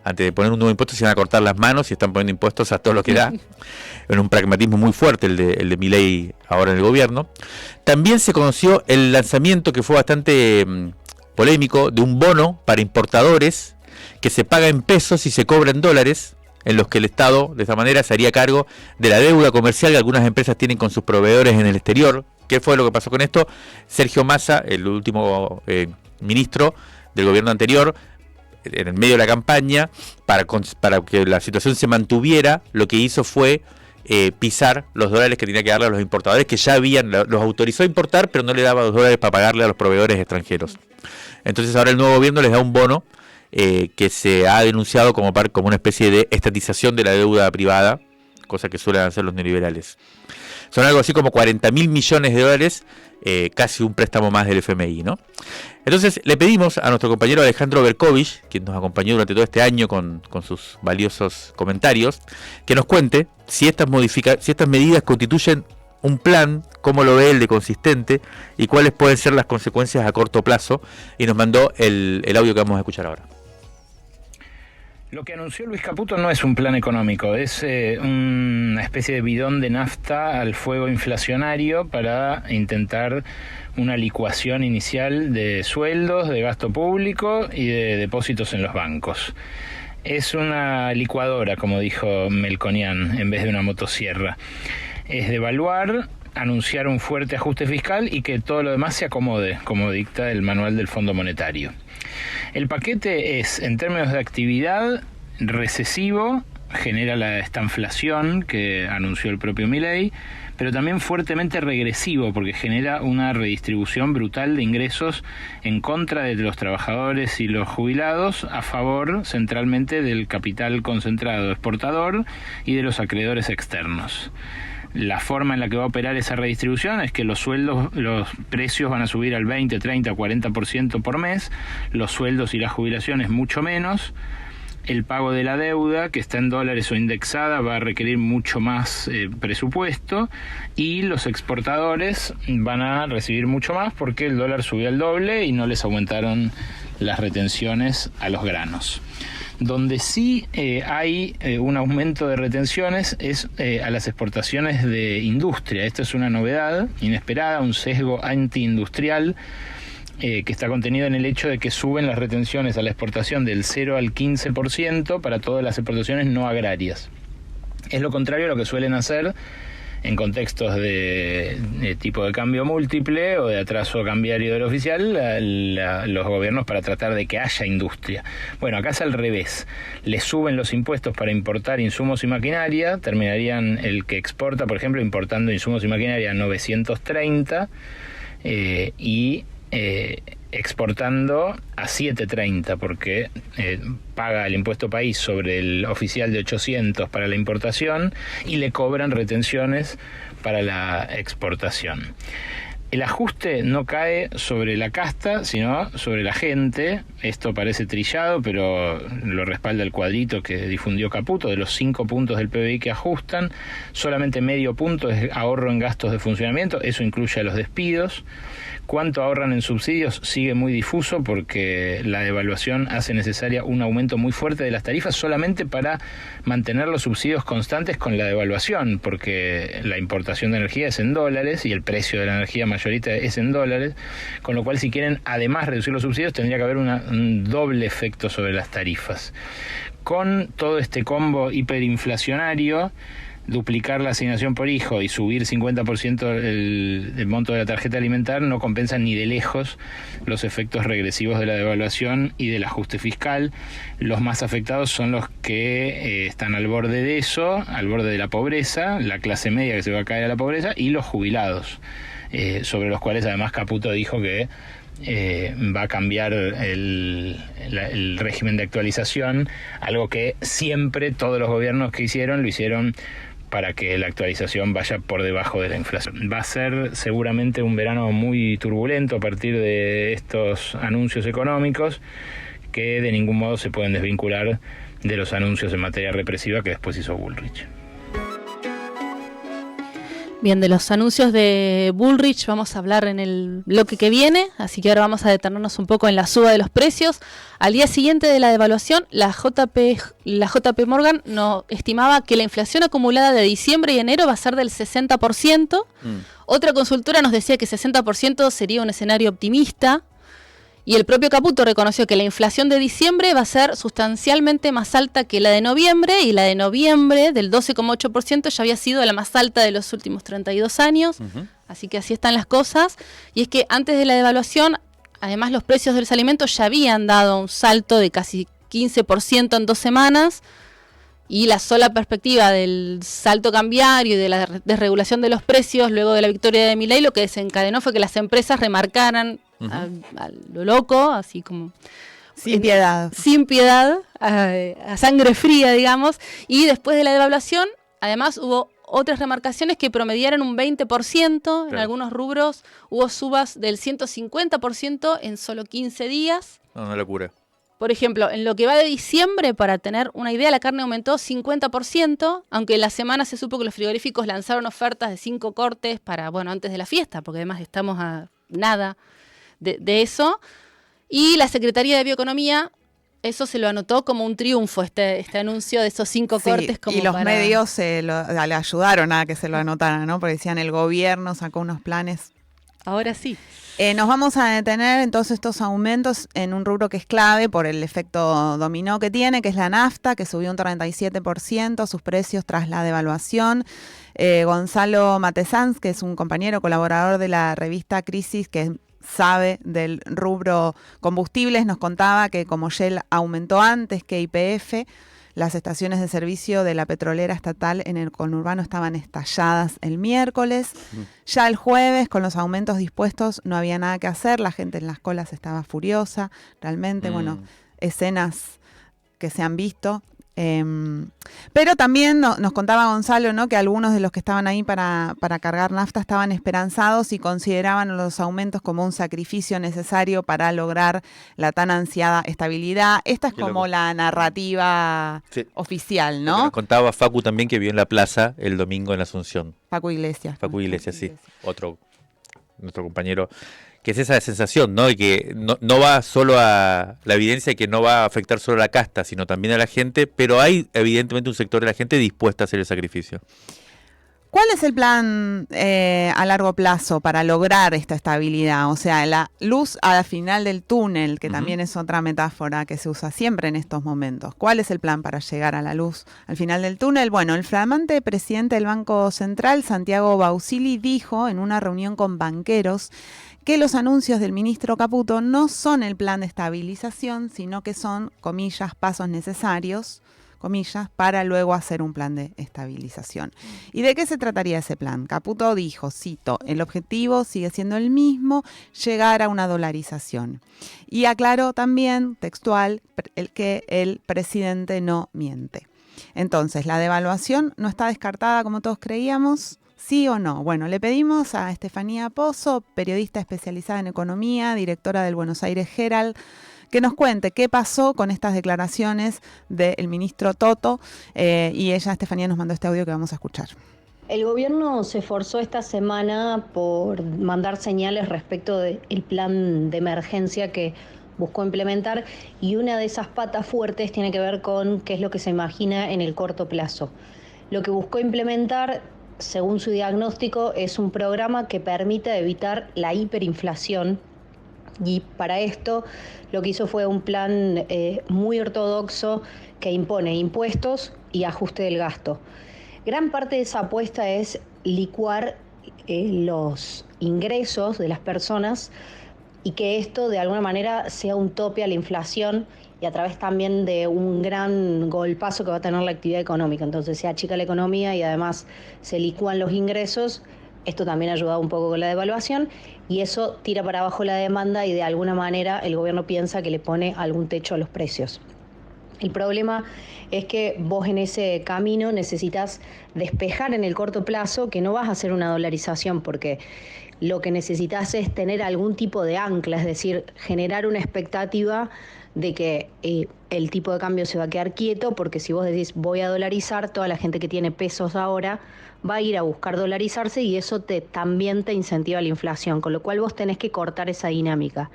antes de poner un nuevo impuesto, se iban a cortar las manos y están poniendo impuestos a todo lo que da. En un pragmatismo muy fuerte el de Milei ahora en el gobierno. También se conoció el lanzamiento, que fue bastante polémico, de un bono para importadores que se paga en pesos y se cobra en dólares, en los que el Estado de esta manera se haría cargo de la deuda comercial que algunas empresas tienen con sus proveedores en el exterior. ¿Qué fue lo que pasó con esto? Sergio Massa, el último ministro del gobierno anterior, en el medio de la campaña, para que la situación se mantuviera, lo que hizo fue pisar los dólares que tenía que darle a los importadores, que ya los autorizó a importar, pero no le daba los dólares para pagarle a los proveedores extranjeros. Entonces ahora el nuevo gobierno les da un bono que se ha denunciado como una especie de estatización de la deuda privada, cosa que suelen hacer los neoliberales. Son algo así como 40.000 millones de dólares, casi un préstamo más del FMI, ¿no? Entonces le pedimos a nuestro compañero Alejandro Berkovich, quien nos acompañó durante todo este año con sus valiosos comentarios, que nos cuente si estas medidas constituyen un plan, cómo lo ve él de consistente y cuáles pueden ser las consecuencias a corto plazo, y nos mandó el audio que vamos a escuchar ahora. Lo que anunció Luis Caputo no es un plan económico, es una especie de bidón de nafta al fuego inflacionario para intentar una licuación inicial de sueldos, de gasto público y de depósitos en los bancos. Es una licuadora, como dijo Melconian, en vez de una motosierra. Es devaluar, anunciar un fuerte ajuste fiscal y que todo lo demás se acomode, como dicta el manual del Fondo Monetario. El paquete es, en términos de actividad, recesivo, genera la estanflación que anunció el propio Milei, pero también fuertemente regresivo porque genera una redistribución brutal de ingresos en contra de los trabajadores y los jubilados, a favor centralmente del capital concentrado exportador y de los acreedores externos. La forma en la que va a operar esa redistribución es que los sueldos, los precios van a subir al 20, 30, 40% por mes, los sueldos y las jubilaciones mucho menos. El pago de la deuda, que está en dólares o indexada, va a requerir mucho más presupuesto, y los exportadores van a recibir mucho más porque el dólar subió al doble y no les aumentaron las retenciones a los granos. Donde sí hay un aumento de retenciones es a las exportaciones de industria. Esta es una novedad inesperada, un sesgo antiindustrial que está contenido en el hecho de que suben las retenciones a la exportación del 0 al 15% para todas las exportaciones no agrarias. Es lo contrario a lo que suelen hacer en contextos de tipo de cambio múltiple o de atraso cambiario del oficial, los gobiernos para tratar de que haya industria. Bueno, acá es al revés. Le suben los impuestos para importar insumos y maquinaria, terminarían el que exporta, por ejemplo, importando insumos y maquinaria a 930 y exportando a 730 porque paga el impuesto país sobre el oficial de 800 para la importación y le cobran retenciones para la exportación. El ajuste no cae sobre la casta, sino sobre la gente. Esto parece trillado, pero lo respalda el cuadrito que difundió Caputo. De los 5 puntos del PBI que ajustan, solamente medio punto es ahorro en gastos de funcionamiento. Eso incluye a los despidos. Cuánto ahorran en subsidios sigue muy difuso porque la devaluación hace necesaria un aumento muy fuerte de las tarifas solamente para mantener los subsidios constantes con la devaluación, porque la importación de energía es en dólares y el precio de la energía mayorita es en dólares, con lo cual si quieren además reducir los subsidios tendría que haber un doble efecto sobre las tarifas. Con todo este combo hiperinflacionario, duplicar la asignación por hijo y subir 50% el monto de la tarjeta alimentar no compensan ni de lejos los efectos regresivos de la devaluación y del ajuste fiscal. Los más afectados son los que están al borde de eso, al borde de la pobreza, la clase media que se va a caer a la pobreza, y los jubilados, sobre los cuales además Caputo dijo que va a cambiar el régimen de actualización, algo que siempre todos los gobiernos que hicieron lo hicieron para que la actualización vaya por debajo de la inflación. Va a ser seguramente un verano muy turbulento a partir de estos anuncios económicos que de ningún modo se pueden desvincular de los anuncios en materia represiva que después hizo Bullrich. Bien, de los anuncios de Bullrich vamos a hablar en el bloque que viene, así que ahora vamos a detenernos un poco en la suba de los precios. Al día siguiente de la devaluación, la JP Morgan nos estimaba que la inflación acumulada de diciembre y enero va a ser del 60%. Otra consultora nos decía que 60% sería un escenario optimista. Y el propio Caputo reconoció que la inflación de diciembre va a ser sustancialmente más alta que la de noviembre, y la de noviembre del 12,8% ya había sido la más alta de los últimos 32 años. Así que así están las cosas. Y es que antes de la devaluación, además los precios de los alimentos ya habían dado un salto de casi 15% en 2 semanas. Y la sola perspectiva del salto cambiario y de la desregulación de los precios luego de la victoria de Milei lo que desencadenó fue que las empresas remarcaran a lo loco, así como sin piedad, a sangre fría, digamos. Y después de la devaluación, además hubo otras remarcaciones que promediaron un 20%, claro. En algunos rubros hubo subas del 150% en solo 15 días. No, una locura. Por ejemplo, en lo que va de diciembre, para tener una idea, la carne aumentó 50%, aunque en la semana se supo que los frigoríficos lanzaron ofertas de 5 cortes para, bueno, antes de la fiesta, porque además estamos a nada de eso. Y la Secretaría de Bioeconomía, eso se lo anotó como un triunfo, este anuncio de esos 5 cortes. Como y los medios le ayudaron a que se lo anotaran, ¿no? Porque decían el gobierno sacó unos planes. Ahora sí. Nos vamos a detener en todos estos aumentos en un rubro que es clave por el efecto dominó que tiene, que es la nafta, que subió un 37% sus precios tras la devaluación. Gonzalo Matesanz, que es un compañero colaborador de la revista Crisis, que sabe del rubro combustibles, nos contaba que como Shell aumentó antes que YPF, las estaciones de servicio de la petrolera estatal en el conurbano estaban estalladas el miércoles. Ya el jueves, con los aumentos dispuestos, no había nada que hacer. La gente en las colas estaba furiosa. Realmente, bueno, escenas que se han visto. Pero también nos contaba Gonzalo, ¿no?, que algunos de los que estaban ahí para cargar nafta estaban esperanzados y consideraban los aumentos como un sacrificio necesario para lograr la tan ansiada estabilidad. Esta es como la narrativa oficial, ¿no? Nos contaba Facu también, que vio en la plaza el domingo en Asunción. Facu Iglesias, sí. Nuestro compañero. Que es esa sensación, ¿no?, de que no va solo a la evidencia, que no va a afectar solo a la casta, sino también a la gente, pero hay evidentemente un sector de la gente dispuesta a hacer el sacrificio. ¿Cuál es el plan a largo plazo para lograr esta estabilidad? O sea, la luz al final del túnel, que también es otra metáfora que se usa siempre en estos momentos. ¿Cuál es el plan para llegar a la luz al final del túnel? Bueno, el flamante presidente del Banco Central, Santiago Bausili, dijo en una reunión con banqueros que los anuncios del ministro Caputo no son el plan de estabilización, sino que son, comillas, pasos necesarios, comillas, para luego hacer un plan de estabilización. ¿Y de qué se trataría ese plan? Caputo dijo, cito, el objetivo sigue siendo el mismo, llegar a una dolarización. Y aclaró también, textual, que el presidente no miente. Entonces, la devaluación no está descartada como todos creíamos. ¿Sí o no? Bueno, le pedimos a Estefanía Pozo, periodista especializada en economía, directora del Buenos Aires Herald, que nos cuente qué pasó con estas declaraciones del ministro Toto. Y ella, Estefanía, nos mandó este audio que vamos a escuchar. El gobierno se esforzó esta semana por mandar señales respecto del plan de emergencia que buscó implementar, y una de esas patas fuertes tiene que ver con qué es lo que se imagina en el corto plazo. Lo que buscó implementar, según su diagnóstico, es un programa que permita evitar la hiperinflación, y para esto lo que hizo fue un plan muy ortodoxo que impone impuestos y ajuste del gasto. Gran parte de esa apuesta es licuar los ingresos de las personas y que esto de alguna manera sea un tope a la inflación, y a través también de un gran golpazo que va a tener la actividad económica. Entonces se achica la economía y además se licúan los ingresos. Esto también ha ayudado un poco con la devaluación, y eso tira para abajo la demanda, y de alguna manera el gobierno piensa que le pone algún techo a los precios. El problema es que vos en ese camino necesitas despejar en el corto plazo que no vas a hacer una dolarización, porque lo que necesitas es tener algún tipo de ancla, es decir, generar una expectativa de que el tipo de cambio se va a quedar quieto, porque si vos decís voy a dolarizar, toda la gente que tiene pesos ahora va a ir a buscar dolarizarse, y eso también te incentiva la inflación, con lo cual vos tenés que cortar esa dinámica.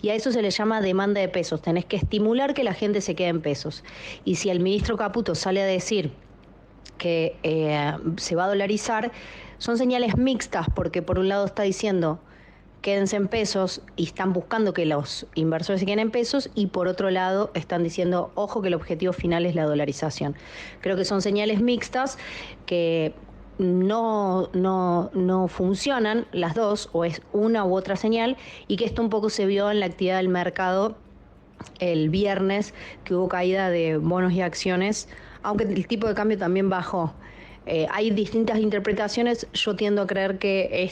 Y a eso se le llama demanda de pesos, tenés que estimular que la gente se quede en pesos. Y si el ministro Caputo sale a decir que se va a dolarizar, son señales mixtas, porque por un lado está diciendo quédense en pesos y están buscando que los inversores se queden en pesos, y por otro lado están diciendo, ojo, que el objetivo final es la dolarización. Creo que son señales mixtas que no funcionan las dos, o es una u otra señal, y que esto un poco se vio en la actividad del mercado el viernes, que hubo caída de bonos y acciones, aunque el tipo de cambio también bajó. Hay distintas interpretaciones. Yo tiendo a creer que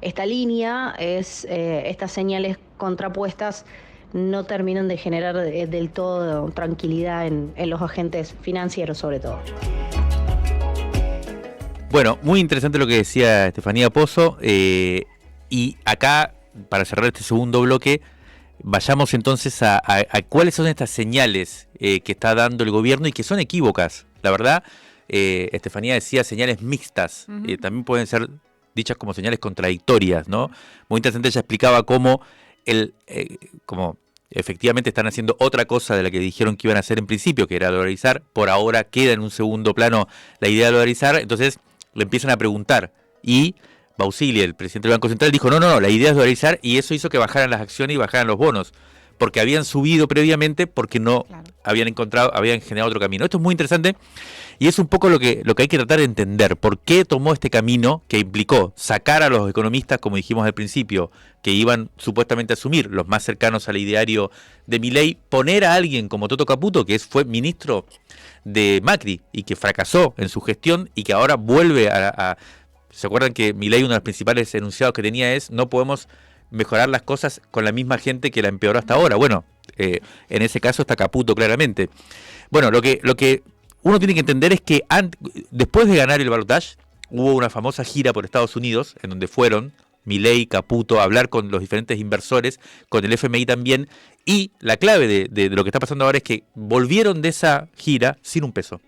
esta línea, estas señales contrapuestas, no terminan de generar del todo tranquilidad en los agentes financieros, sobre todo. Bueno, muy interesante lo que decía Estefanía Pozo. Y acá, para cerrar este segundo bloque, vayamos entonces a cuáles son estas señales que está dando el gobierno y que son equívocas. La verdad, Estefanía decía señales mixtas, también pueden ser dichas como señales contradictorias, ¿no? Muy interesante, ella explicaba cómo como efectivamente están haciendo otra cosa de la que dijeron que iban a hacer en principio, que era dolarizar. Por ahora queda en un segundo plano la idea de dolarizar, entonces le empiezan a preguntar y Bausili, el presidente del Banco Central, dijo no, la idea es dolarizar, y eso hizo que bajaran las acciones y bajaran los bonos, porque habían subido previamente porque no habían generado otro camino. Esto es muy interesante y es un poco lo que hay que tratar de entender. ¿Por qué tomó este camino que implicó sacar a los economistas, como dijimos al principio, que iban supuestamente a asumir, los más cercanos al ideario de Milei, poner a alguien como Toto Caputo, que fue ministro de Macri y que fracasó en su gestión y que ahora vuelve a ¿se acuerdan que Milei, uno de los principales enunciados que tenía es no podemos mejorar las cosas con la misma gente que la empeoró hasta ahora? Bueno, en ese caso está Caputo claramente. Bueno, lo que uno tiene que entender es que después de ganar el balotaje hubo una famosa gira por Estados Unidos en donde fueron Milei, Caputo a hablar con los diferentes inversores, con el FMI también, y la clave de lo que está pasando ahora es que volvieron de esa gira sin un peso.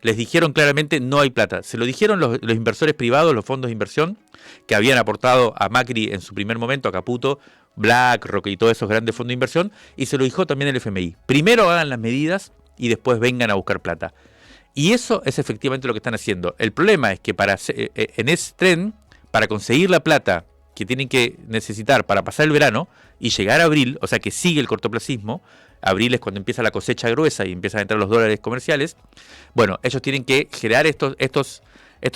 Les dijeron claramente no hay plata. Se lo dijeron los inversores privados, los fondos de inversión, que habían aportado a Macri en su primer momento, a Caputo, BlackRock y todos esos grandes fondos de inversión, y se lo dijo también el FMI. Primero hagan las medidas y después vengan a buscar plata. Y eso es efectivamente lo que están haciendo. El problema es que en ese tren, para conseguir la plata que tienen que necesitar para pasar el verano y llegar a abril, o sea que sigue el cortoplacismo, abril es cuando empieza la cosecha gruesa y empiezan a entrar los dólares comerciales. Bueno, ellos tienen que generar estos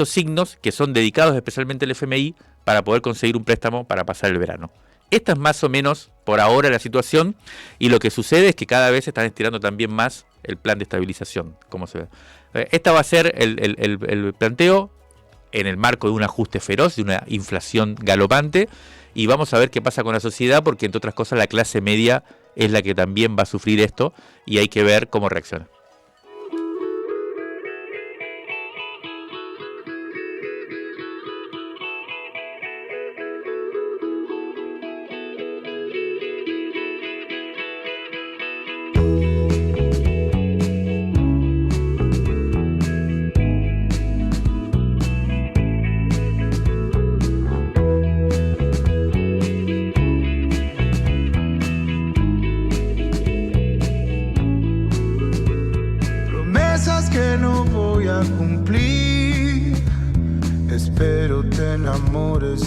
signos que son dedicados especialmente al FMI para poder conseguir un préstamo para pasar el verano. Esta es más o menos por ahora la situación, y lo que sucede es que cada vez se están estirando también más el plan de estabilización, como se ve. Esta va a ser el planteo en el marco de un ajuste feroz, de una inflación galopante, y vamos a ver qué pasa con la sociedad, porque entre otras cosas la clase media es la que también va a sufrir esto y hay que ver cómo reacciona.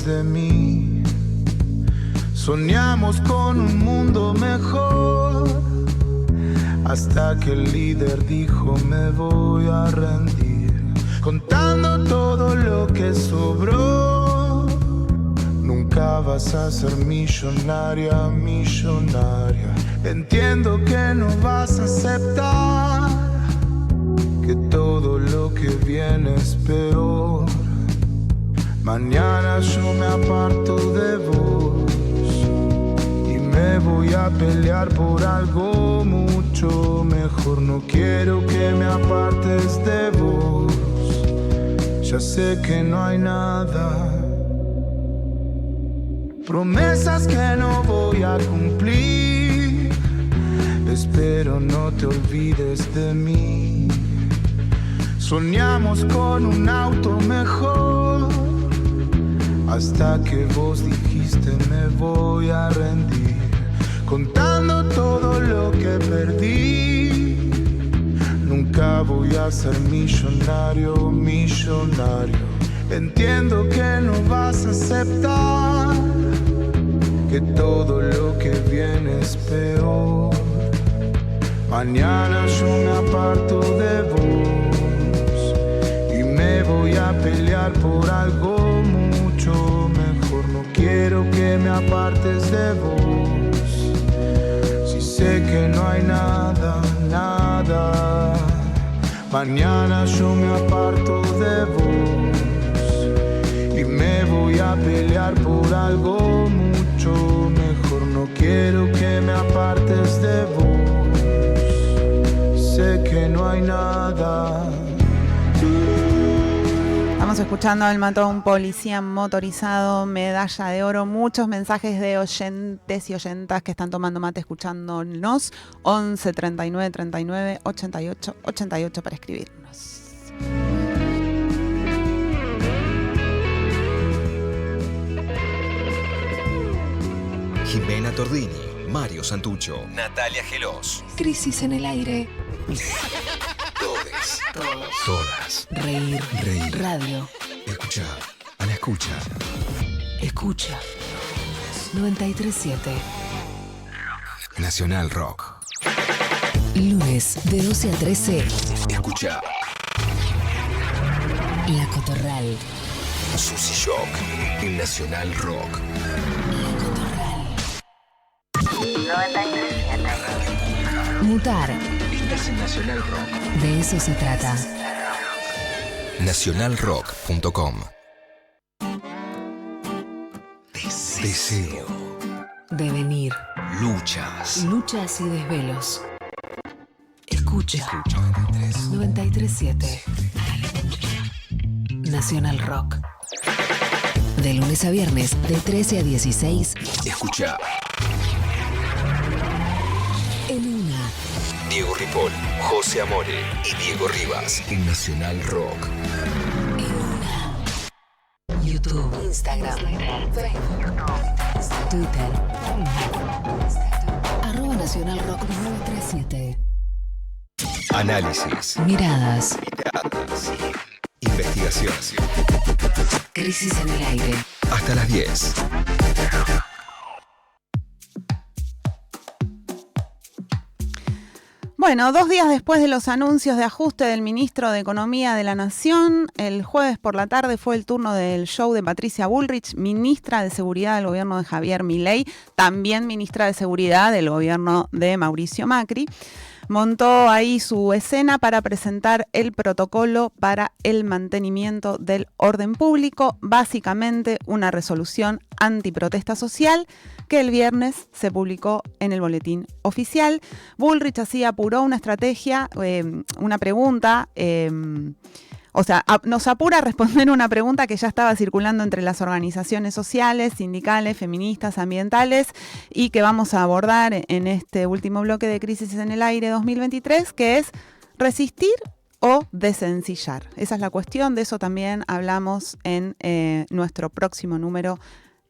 De mí. Soñamos con un mundo mejor, hasta que el líder dijo me voy a rendir, contando todo lo que sobró. Nunca vas a ser millonaria, millonaria. Entiendo que no vas a aceptar que todo lo que viene es peor. Mañana yo me aparto de vos y me voy a pelear por algo mucho mejor. No quiero que me apartes de vos, ya sé que no hay nada. Promesas que no voy a cumplir, espero no te olvides de mí. Soñamos con un auto mejor, hasta que vos dijiste me voy a rendir, contando todo lo que perdí. Nunca voy a ser millonario, millonario. Entiendo que no vas a aceptar que todo lo que viene es peor. Mañana yo me aparto de vos y me voy a pelear por algo mucho mejor. No quiero que me apartes de vos, si sé que no hay nada, nada. Mañana yo me aparto de vos y me voy a pelear por algo mucho mejor. No quiero que me apartes de vos, sé que no hay nada. Estamos escuchando Él mató a un policía motorizado, medalla de oro. Muchos mensajes de oyentes y oyentas que están tomando mate escuchándonos. 11 39 39 88 88 para escribirnos. Jimena Tordini, Mario Santucho, Natalia Gelos. Crisis en el aire. Todas. Reír. Radio. Escucha. A la escucha. Escucha. 93.7. Nacional Rock. Lunes de 12 a 13. Escucha. La Cotorral. Sushi Shock. En Nacional Rock. La Cotorral. 93.7. Mutar. Estás en Nacional Rock. De eso se trata. Nacionalrock.com. Deseo. Devenir. Luchas. Luchas y desvelos. Escucha. 93.7. Nacional Rock. De lunes a viernes, de 13 a 16. Escucha. En una. Diego Ripoll, José Amore y Diego Rivas en Nacional Rock. En una. YouTube, Instagram, Facebook, Twitter. @Nacional Rock 937. Análisis. Miradas. Investigación. Crisis en el aire. Hasta las 10. Bueno, 2 días después de los anuncios de ajuste del ministro de Economía de la Nación, el jueves por la tarde fue el turno del show de Patricia Bullrich, ministra de Seguridad del gobierno de Javier Milei, también ministra de Seguridad del gobierno de Mauricio Macri. Montó ahí su escena para presentar el protocolo para el mantenimiento del orden público, básicamente una resolución antiprotesta social que el viernes se publicó en el boletín oficial. Bullrich así apuró una estrategia, una pregunta, nos apura a responder una pregunta que ya estaba circulando entre las organizaciones sociales, sindicales, feministas, ambientales y que vamos a abordar en este último bloque de Crisis en el Aire 2023, que es resistir o desencillar. Esa es la cuestión, de eso también hablamos en nuestro próximo número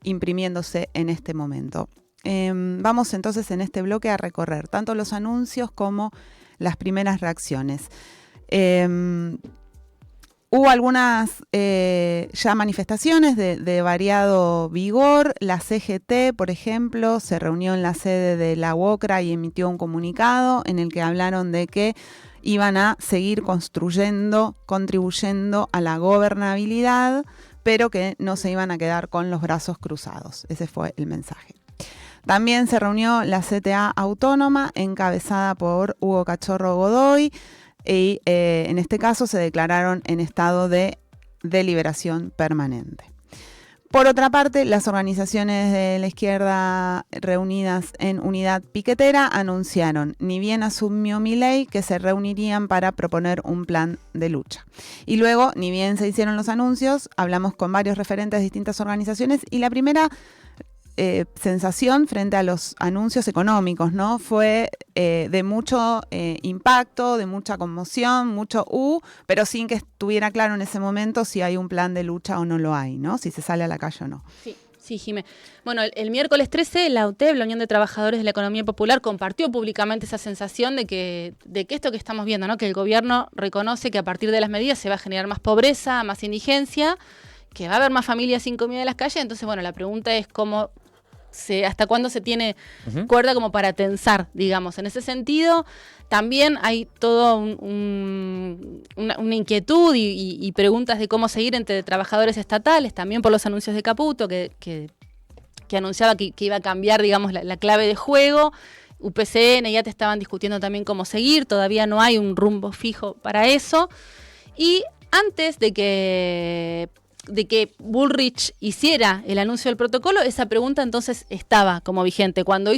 imprimiéndose en este momento. Vamos entonces en este bloque a recorrer tanto los anuncios como las primeras reacciones. Hubo algunas ya manifestaciones de variado vigor. La CGT, por ejemplo, se reunió en la sede de la UOCRA y emitió un comunicado en el que hablaron de que iban a seguir contribuyendo a la gobernabilidad, pero que no se iban a quedar con los brazos cruzados. Ese fue el mensaje. También se reunió la CTA Autónoma, encabezada por Hugo Cachorro Godoy, y en este caso se declararon en estado de deliberación permanente. Por otra parte, las organizaciones de la izquierda reunidas en Unidad Piquetera anunciaron, ni bien asumió Milei, que se reunirían para proponer un plan de lucha. Y luego, ni bien se hicieron los anuncios, hablamos con varios referentes de distintas organizaciones y la primera sensación frente a los anuncios económicos, ¿no? Fue de mucho impacto, de mucha conmoción, pero sin que estuviera claro en ese momento si hay un plan de lucha o no lo hay, ¿no? Si se sale a la calle o no. Sí, Jimé. Bueno, el miércoles 13, la UTEP, la Unión de Trabajadores de la Economía Popular, compartió públicamente esa sensación de que esto que estamos viendo, ¿no? Que el gobierno reconoce que a partir de las medidas se va a generar más pobreza, más indigencia, que va a haber más familias sin comida en las calles. Entonces, bueno, la pregunta es hasta cuándo se tiene cuerda como para tensar, digamos. En ese sentido, también hay toda una inquietud y preguntas de cómo seguir entre trabajadores estatales, también por los anuncios de Caputo, que anunciaba que iba a cambiar, digamos, la clave de juego. UPCN y ATE estaban discutiendo también cómo seguir, todavía no hay un rumbo fijo para eso. Y antes de que Bullrich hiciera el anuncio del protocolo, esa pregunta entonces estaba como vigente. Cuando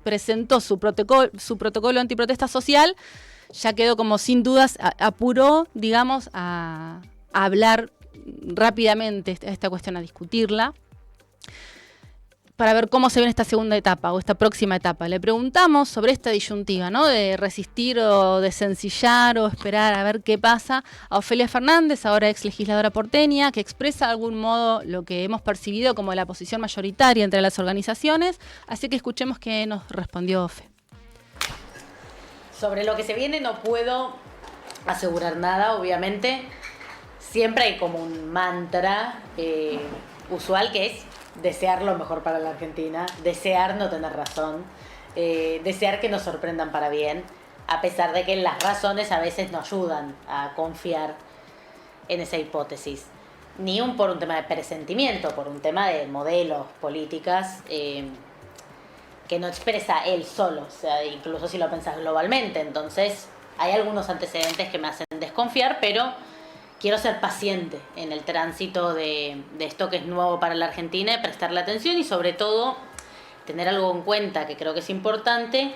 presentó su protocolo antiprotesta social, ya quedó como sin dudas, apuró, digamos, a hablar rápidamente esta cuestión a discutirla, para ver cómo se ve en esta segunda etapa o esta próxima etapa. Le preguntamos sobre esta disyuntiva, ¿no? De resistir o de sencillar o esperar a ver qué pasa, a Ofelia Fernández, ahora ex legisladora porteña, que expresa de algún modo lo que hemos percibido como la posición mayoritaria entre las organizaciones. Así que escuchemos qué nos respondió Ofe. Sobre lo que se viene no puedo asegurar nada, obviamente. Siempre hay como un mantra usual que es desear lo mejor para la Argentina, desear no tener razón, desear que nos sorprendan para bien, a pesar de que las razones a veces no ayudan a confiar en esa hipótesis. Ni por un tema de presentimiento, por un tema de modelos, políticas, que no expresa él solo, o sea, incluso si lo pensás globalmente. Entonces, hay algunos antecedentes que me hacen desconfiar, pero quiero ser paciente en el tránsito de esto que es nuevo para la Argentina y prestarle atención y sobre todo tener algo en cuenta que creo que es importante,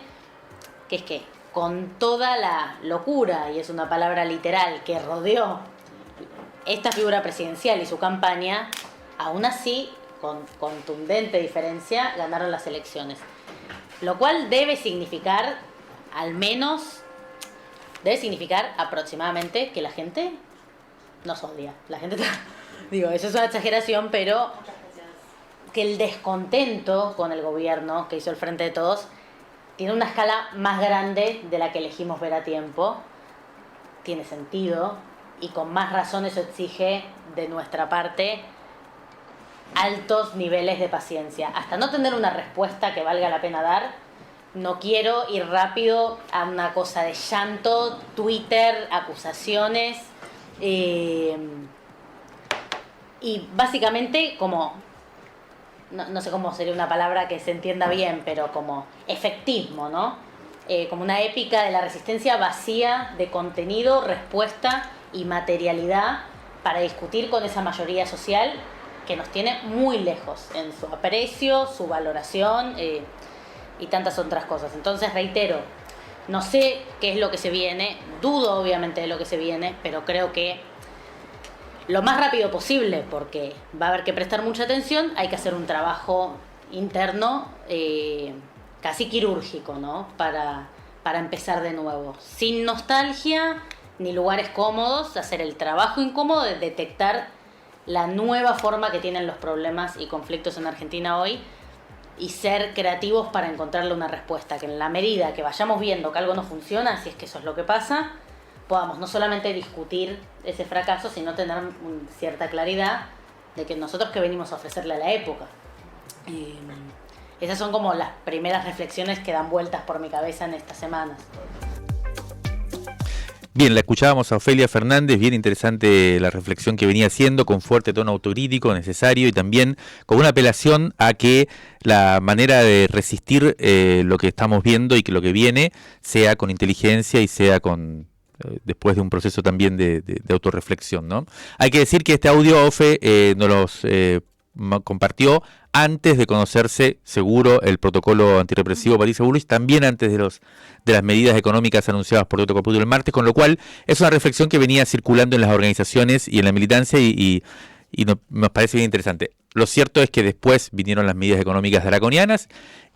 que es que con toda la locura, y es una palabra literal, que rodeó esta figura presidencial y su campaña, aún así, con contundente diferencia, ganaron las elecciones. Lo cual debe significar, al menos, debe significar aproximadamente que la gente nos odia. La gente, digo, eso es una exageración, pero que el descontento con el gobierno que hizo el Frente de Todos tiene una escala más grande de la que elegimos ver a tiempo. Tiene sentido y con más razón eso exige de nuestra parte altos niveles de paciencia. Hasta no tener una respuesta que valga la pena dar, no quiero ir rápido a una cosa de llanto, Twitter, acusaciones. Y básicamente como, no sé cómo sería una palabra que se entienda bien, pero como efectismo, ¿no? Como una épica de la resistencia vacía de contenido, respuesta y materialidad para discutir con esa mayoría social que nos tiene muy lejos en su aprecio, su valoración y tantas otras cosas. Entonces, reitero, no sé qué es lo que se viene, dudo obviamente de lo que se viene, pero creo que lo más rápido posible, porque va a haber que prestar mucha atención, hay que hacer un trabajo interno casi quirúrgico, ¿no? Para empezar de nuevo, sin nostalgia ni lugares cómodos, hacer el trabajo incómodo de detectar la nueva forma que tienen los problemas y conflictos en Argentina hoy y ser creativos para encontrarle una respuesta, que en la medida que vayamos viendo que algo no funciona, si es que eso es lo que pasa, podamos no solamente discutir ese fracaso, sino tener cierta claridad de que nosotros que venimos a ofrecerle a la época. Esas son como las primeras reflexiones que dan vueltas por mi cabeza en estas semanas. Bien, la escuchábamos a Ofelia Fernández, bien interesante la reflexión que venía haciendo, con fuerte tono autocrítico necesario y también con una apelación a que la manera de resistir lo que estamos viendo y que lo que viene sea con inteligencia y sea con después de un proceso también de autorreflexión, ¿no? Hay que decir que este audio Ofe nos los compartió antes de conocerse seguro el protocolo antirrepresivo Patricia Bullrich, también antes de las medidas económicas anunciadas por Otto Caputo el martes, con lo cual es una reflexión que venía circulando en las organizaciones y en la militancia y nos parece bien interesante. Lo cierto es que después vinieron las medidas económicas draconianas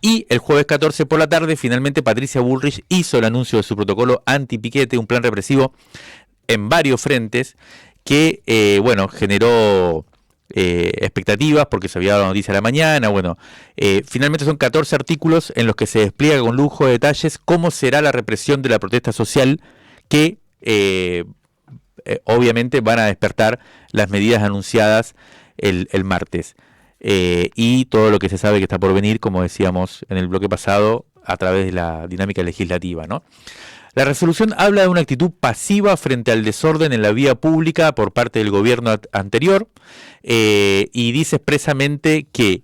y el jueves 14 por la tarde finalmente Patricia Bullrich hizo el anuncio de su protocolo antipiquete, un plan represivo en varios frentes que generó expectativas porque se había dado la noticia a la mañana. Finalmente son 14 artículos en los que se despliega con lujo de detalles cómo será la represión de la protesta social que obviamente van a despertar las medidas anunciadas el martes y todo lo que se sabe que está por venir, como decíamos en el bloque pasado, a través de la dinámica legislativa, ¿no? La resolución habla de una actitud pasiva frente al desorden en la vía pública por parte del gobierno anterior y dice expresamente que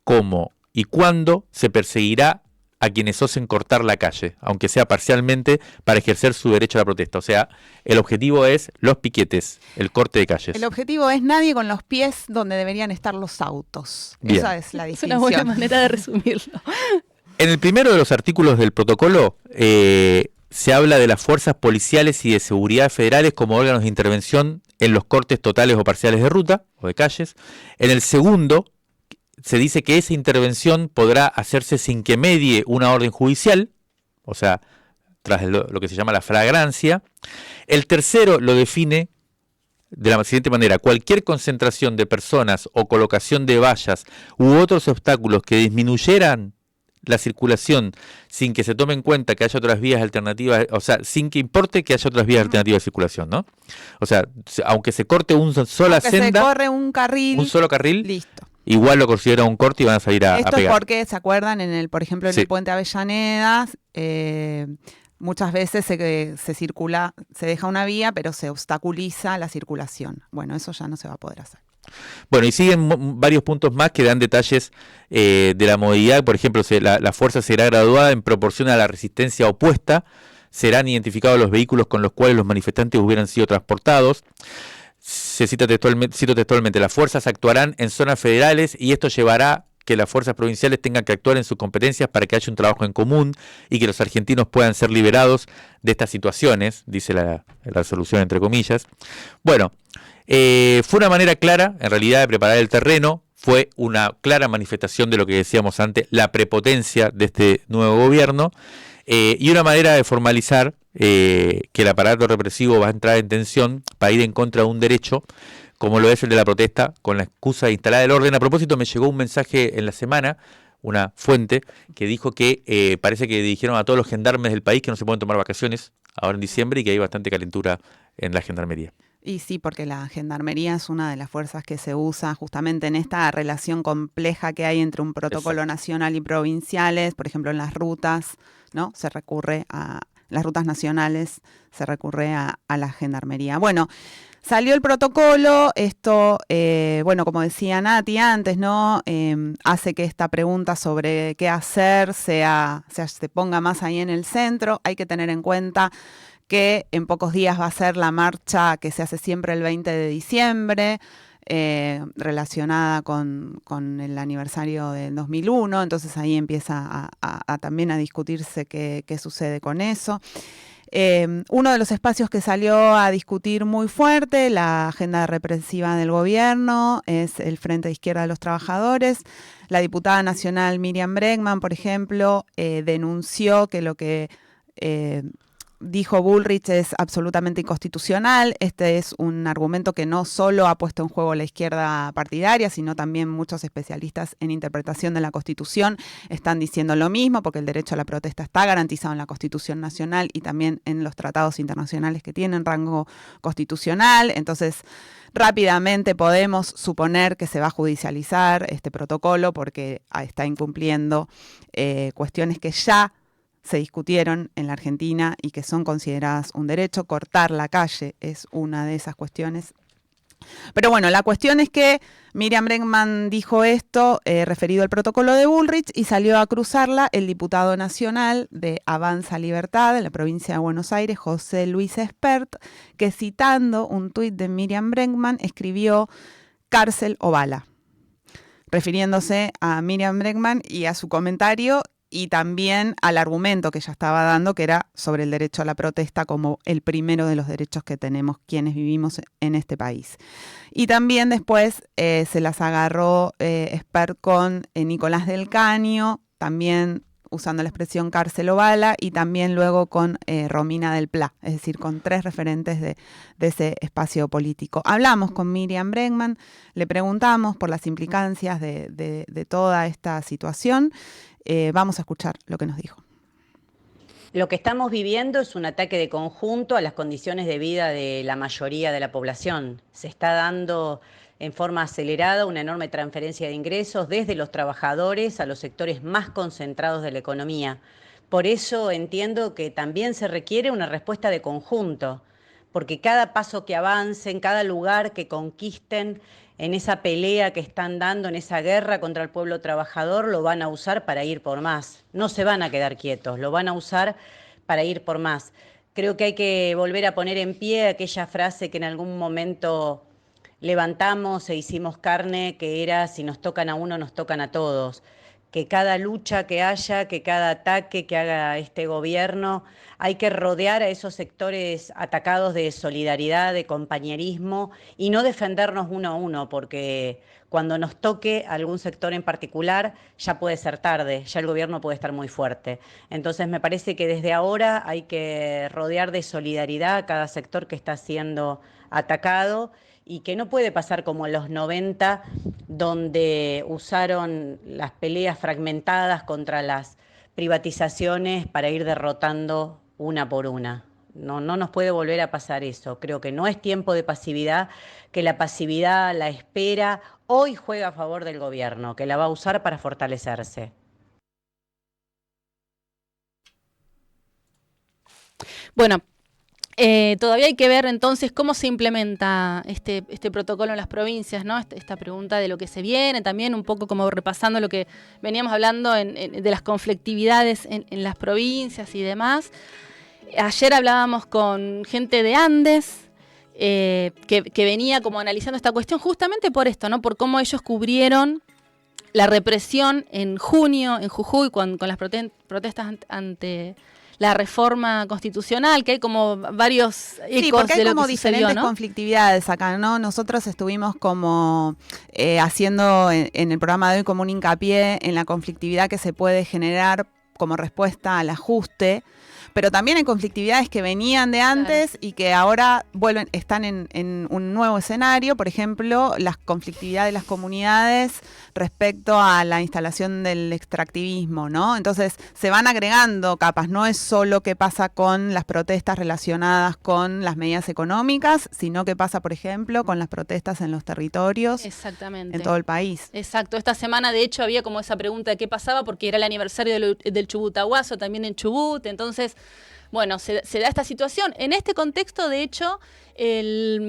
cómo y cuándo se perseguirá a quienes osen cortar la calle, aunque sea parcialmente, para ejercer su derecho a la protesta. O sea, el objetivo es los piquetes, el corte de calles. El objetivo es nadie con los pies donde deberían estar los autos. Bien. Esa es la distinción. Es una buena manera de resumirlo. En el primero de los artículos del protocolo se habla de las fuerzas policiales y de seguridad federales como órganos de intervención en los cortes totales o parciales de ruta o de calles. En el segundo, se dice que esa intervención podrá hacerse sin que medie una orden judicial, o sea, tras lo que se llama la flagrancia. El tercero lo define de la siguiente manera: cualquier concentración de personas o colocación de vallas u otros obstáculos que disminuyeran la circulación sin que se tome en cuenta que haya otras vías alternativas, o sea, sin que importe que haya otras vías alternativas de circulación, ¿no? O sea, aunque se corte una sola senda, se corre un solo carril, listo. Igual lo considera un corte y van a salir a Esto pegar. es porque, ¿se acuerdan? Por ejemplo, en el puente Avellaneda, muchas veces se circula, se deja una vía, pero se obstaculiza la circulación. Bueno, eso ya no se va a poder hacer. Bueno, y siguen varios puntos más que dan detalles de la modalidad. Por ejemplo, la fuerza será graduada en proporción a la resistencia opuesta. Serán identificados los vehículos con los cuales los manifestantes hubieran sido transportados. Se cito textualmente, las fuerzas actuarán en zonas federales y esto llevará que las fuerzas provinciales tengan que actuar en sus competencias para que haya un trabajo en común y que los argentinos puedan ser liberados de estas situaciones, dice la resolución entre comillas. Bueno, fue una manera clara, en realidad, de preparar el terreno. Fue una clara manifestación de lo que decíamos antes, la prepotencia de este nuevo gobierno, y una manera de formalizar que el aparato represivo va a entrar en tensión para ir en contra de un derecho, como lo es el de la protesta, con la excusa de instalar el orden. A propósito, me llegó un mensaje en la semana, una fuente, que dijo que parece que dijeron a todos los gendarmes del país que no se pueden tomar vacaciones ahora en diciembre y que hay bastante calentura en la gendarmería. Y sí, porque la gendarmería es una de las fuerzas que se usa justamente en esta relación compleja que hay entre un protocolo nacional y provinciales. Por ejemplo, en las rutas, ¿no? Se recurre a las rutas nacionales, se recurre a la gendarmería. Bueno, salió el protocolo. Esto, bueno, como decía Nati antes, ¿no? Hace que esta pregunta sobre qué hacer se ponga más ahí en el centro. Hay que tener en cuenta que en pocos días va a ser la marcha que se hace siempre el 20 de diciembre, relacionada con el aniversario del 2001, entonces ahí empieza también a discutirse qué sucede con eso. Uno de los espacios que salió a discutir muy fuerte la agenda represiva del gobierno es el Frente de Izquierda de los Trabajadores. La diputada nacional Miriam Bregman, por ejemplo, denunció que lo que dijo Bullrich es absolutamente inconstitucional. Este es un argumento que no solo ha puesto en juego la izquierda partidaria, sino también muchos especialistas en interpretación de la Constitución están diciendo lo mismo, porque el derecho a la protesta está garantizado en la Constitución Nacional y también en los tratados internacionales que tienen rango constitucional. Entonces, rápidamente podemos suponer que se va a judicializar este protocolo porque está incumpliendo cuestiones que ya se discutieron en la Argentina y que son consideradas un derecho. Cortar la calle es una de esas cuestiones. Pero bueno, la cuestión es que Miriam Bregman dijo esto referido al protocolo de Bullrich y salió a cruzarla el diputado nacional de Avanza Libertad en la provincia de Buenos Aires, José Luis Espert, que citando un tuit de Miriam Bregman escribió cárcel o bala, refiriéndose a Miriam Bregman y a su comentario y también al argumento que ella estaba dando, que era sobre el derecho a la protesta como el primero de los derechos que tenemos quienes vivimos en este país. Y también después se las agarró Espert con Nicolás del Caño, también usando la expresión cárcel o bala, y también luego con Romina del Pla, es decir, con tres referentes de ese espacio político. Hablamos con Miriam Bregman, le preguntamos por las implicancias de toda esta situación. Vamos a escuchar lo que nos dijo. Lo que estamos viviendo es un ataque de conjunto a las condiciones de vida de la mayoría de la población. Se está dando en forma acelerada una enorme transferencia de ingresos desde los trabajadores a los sectores más concentrados de la economía. Por eso entiendo que también se requiere una respuesta de conjunto, porque cada paso que avancen, cada lugar que conquisten en esa pelea que están dando, en esa guerra contra el pueblo trabajador, lo van a usar para ir por más. No se van a quedar quietos, lo van a usar para ir por más. Creo que hay que volver a poner en pie aquella frase que en algún momento levantamos e hicimos carne, que era: si nos tocan a uno, nos tocan a todos. que cada lucha que haya, que cada ataque que haga este gobierno, hay que rodear a esos sectores atacados de solidaridad, de compañerismo y no defendernos uno a uno, porque cuando nos toque algún sector en particular ya puede ser tarde, ya el gobierno puede estar muy fuerte. Entonces me parece que desde ahora hay que rodear de solidaridad a cada sector que está siendo atacado y que no puede pasar como en los 90, donde usaron las peleas fragmentadas contra las privatizaciones para ir derrotando una por una. No nos puede volver a pasar eso. Creo que no es tiempo de pasividad, que la pasividad, la espera, hoy juega a favor del gobierno, que la va a usar para fortalecerse. Bueno, todavía hay que ver entonces cómo se implementa este protocolo en las provincias, ¿no? Esta pregunta de lo que se viene, también un poco como repasando lo que veníamos hablando de las conflictividades en las provincias y demás. Ayer hablábamos con gente de Andes que venía como analizando esta cuestión justamente por esto, ¿no? Por cómo ellos cubrieron la represión en junio en Jujuy con las protestas ante la reforma constitucional, que hay como varios ecos sí, porque hay de lo como que sucedió, diferentes ¿no? conflictividades acá, ¿no? Nosotros estuvimos como haciendo en el programa de hoy como un hincapié en la conflictividad que se puede generar como respuesta al ajuste, pero también hay conflictividades que venían de antes y que ahora están en un nuevo escenario. Por ejemplo, la conflictividad de las comunidades respecto a la instalación del extractivismo, ¿no? Entonces se van agregando capas, no es solo qué pasa con las protestas relacionadas con las medidas económicas, sino qué pasa, por ejemplo, con las protestas en los territorios, exactamente, en todo el país. Exacto, esta semana de hecho había como esa pregunta de qué pasaba porque era el aniversario del Chubutahuazo también en Chubut, entonces bueno, se da esta situación. En este contexto, de hecho, el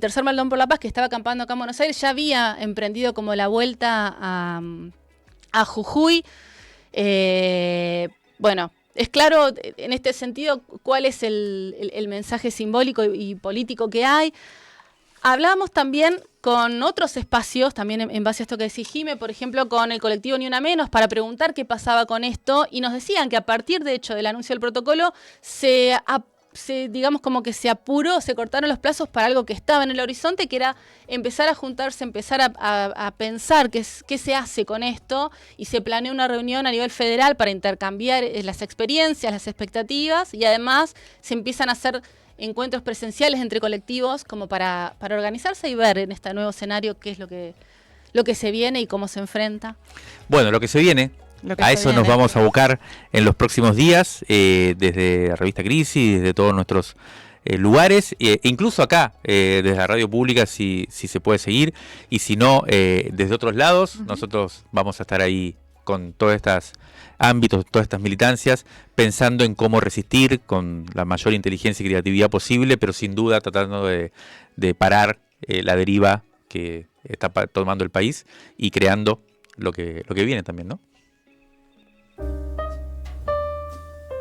tercer Malón por la Paz, que estaba acampando acá en Buenos Aires, ya había emprendido como la vuelta a Jujuy. Bueno, es claro en este sentido cuál es el mensaje simbólico y político que hay. Hablábamos también con otros espacios, también en base a esto que decía Jime, por ejemplo, con el colectivo Ni Una Menos, para preguntar qué pasaba con esto, y nos decían que a partir, de hecho, del anuncio del protocolo, digamos como que se apuró, se cortaron los plazos para algo que estaba en el horizonte, que era empezar a juntarse, empezar a pensar qué se hace con esto, y se planeó una reunión a nivel federal para intercambiar las experiencias, las expectativas, y además se empiezan a hacer encuentros presenciales entre colectivos como para organizarse y ver en este nuevo escenario qué es lo que se viene y cómo se enfrenta. Bueno, lo que se viene, a eso nos vamos a abocar en los próximos días, desde Revista Crisis, desde todos nuestros lugares, incluso acá, desde la radio pública, si se puede seguir, y si no, desde otros lados. Nosotros vamos a estar ahí con todos estos ámbitos, todas estas militancias, pensando en cómo resistir con la mayor inteligencia y creatividad posible, pero sin duda tratando de parar la deriva que está tomando el país y creando lo que viene también, ¿no?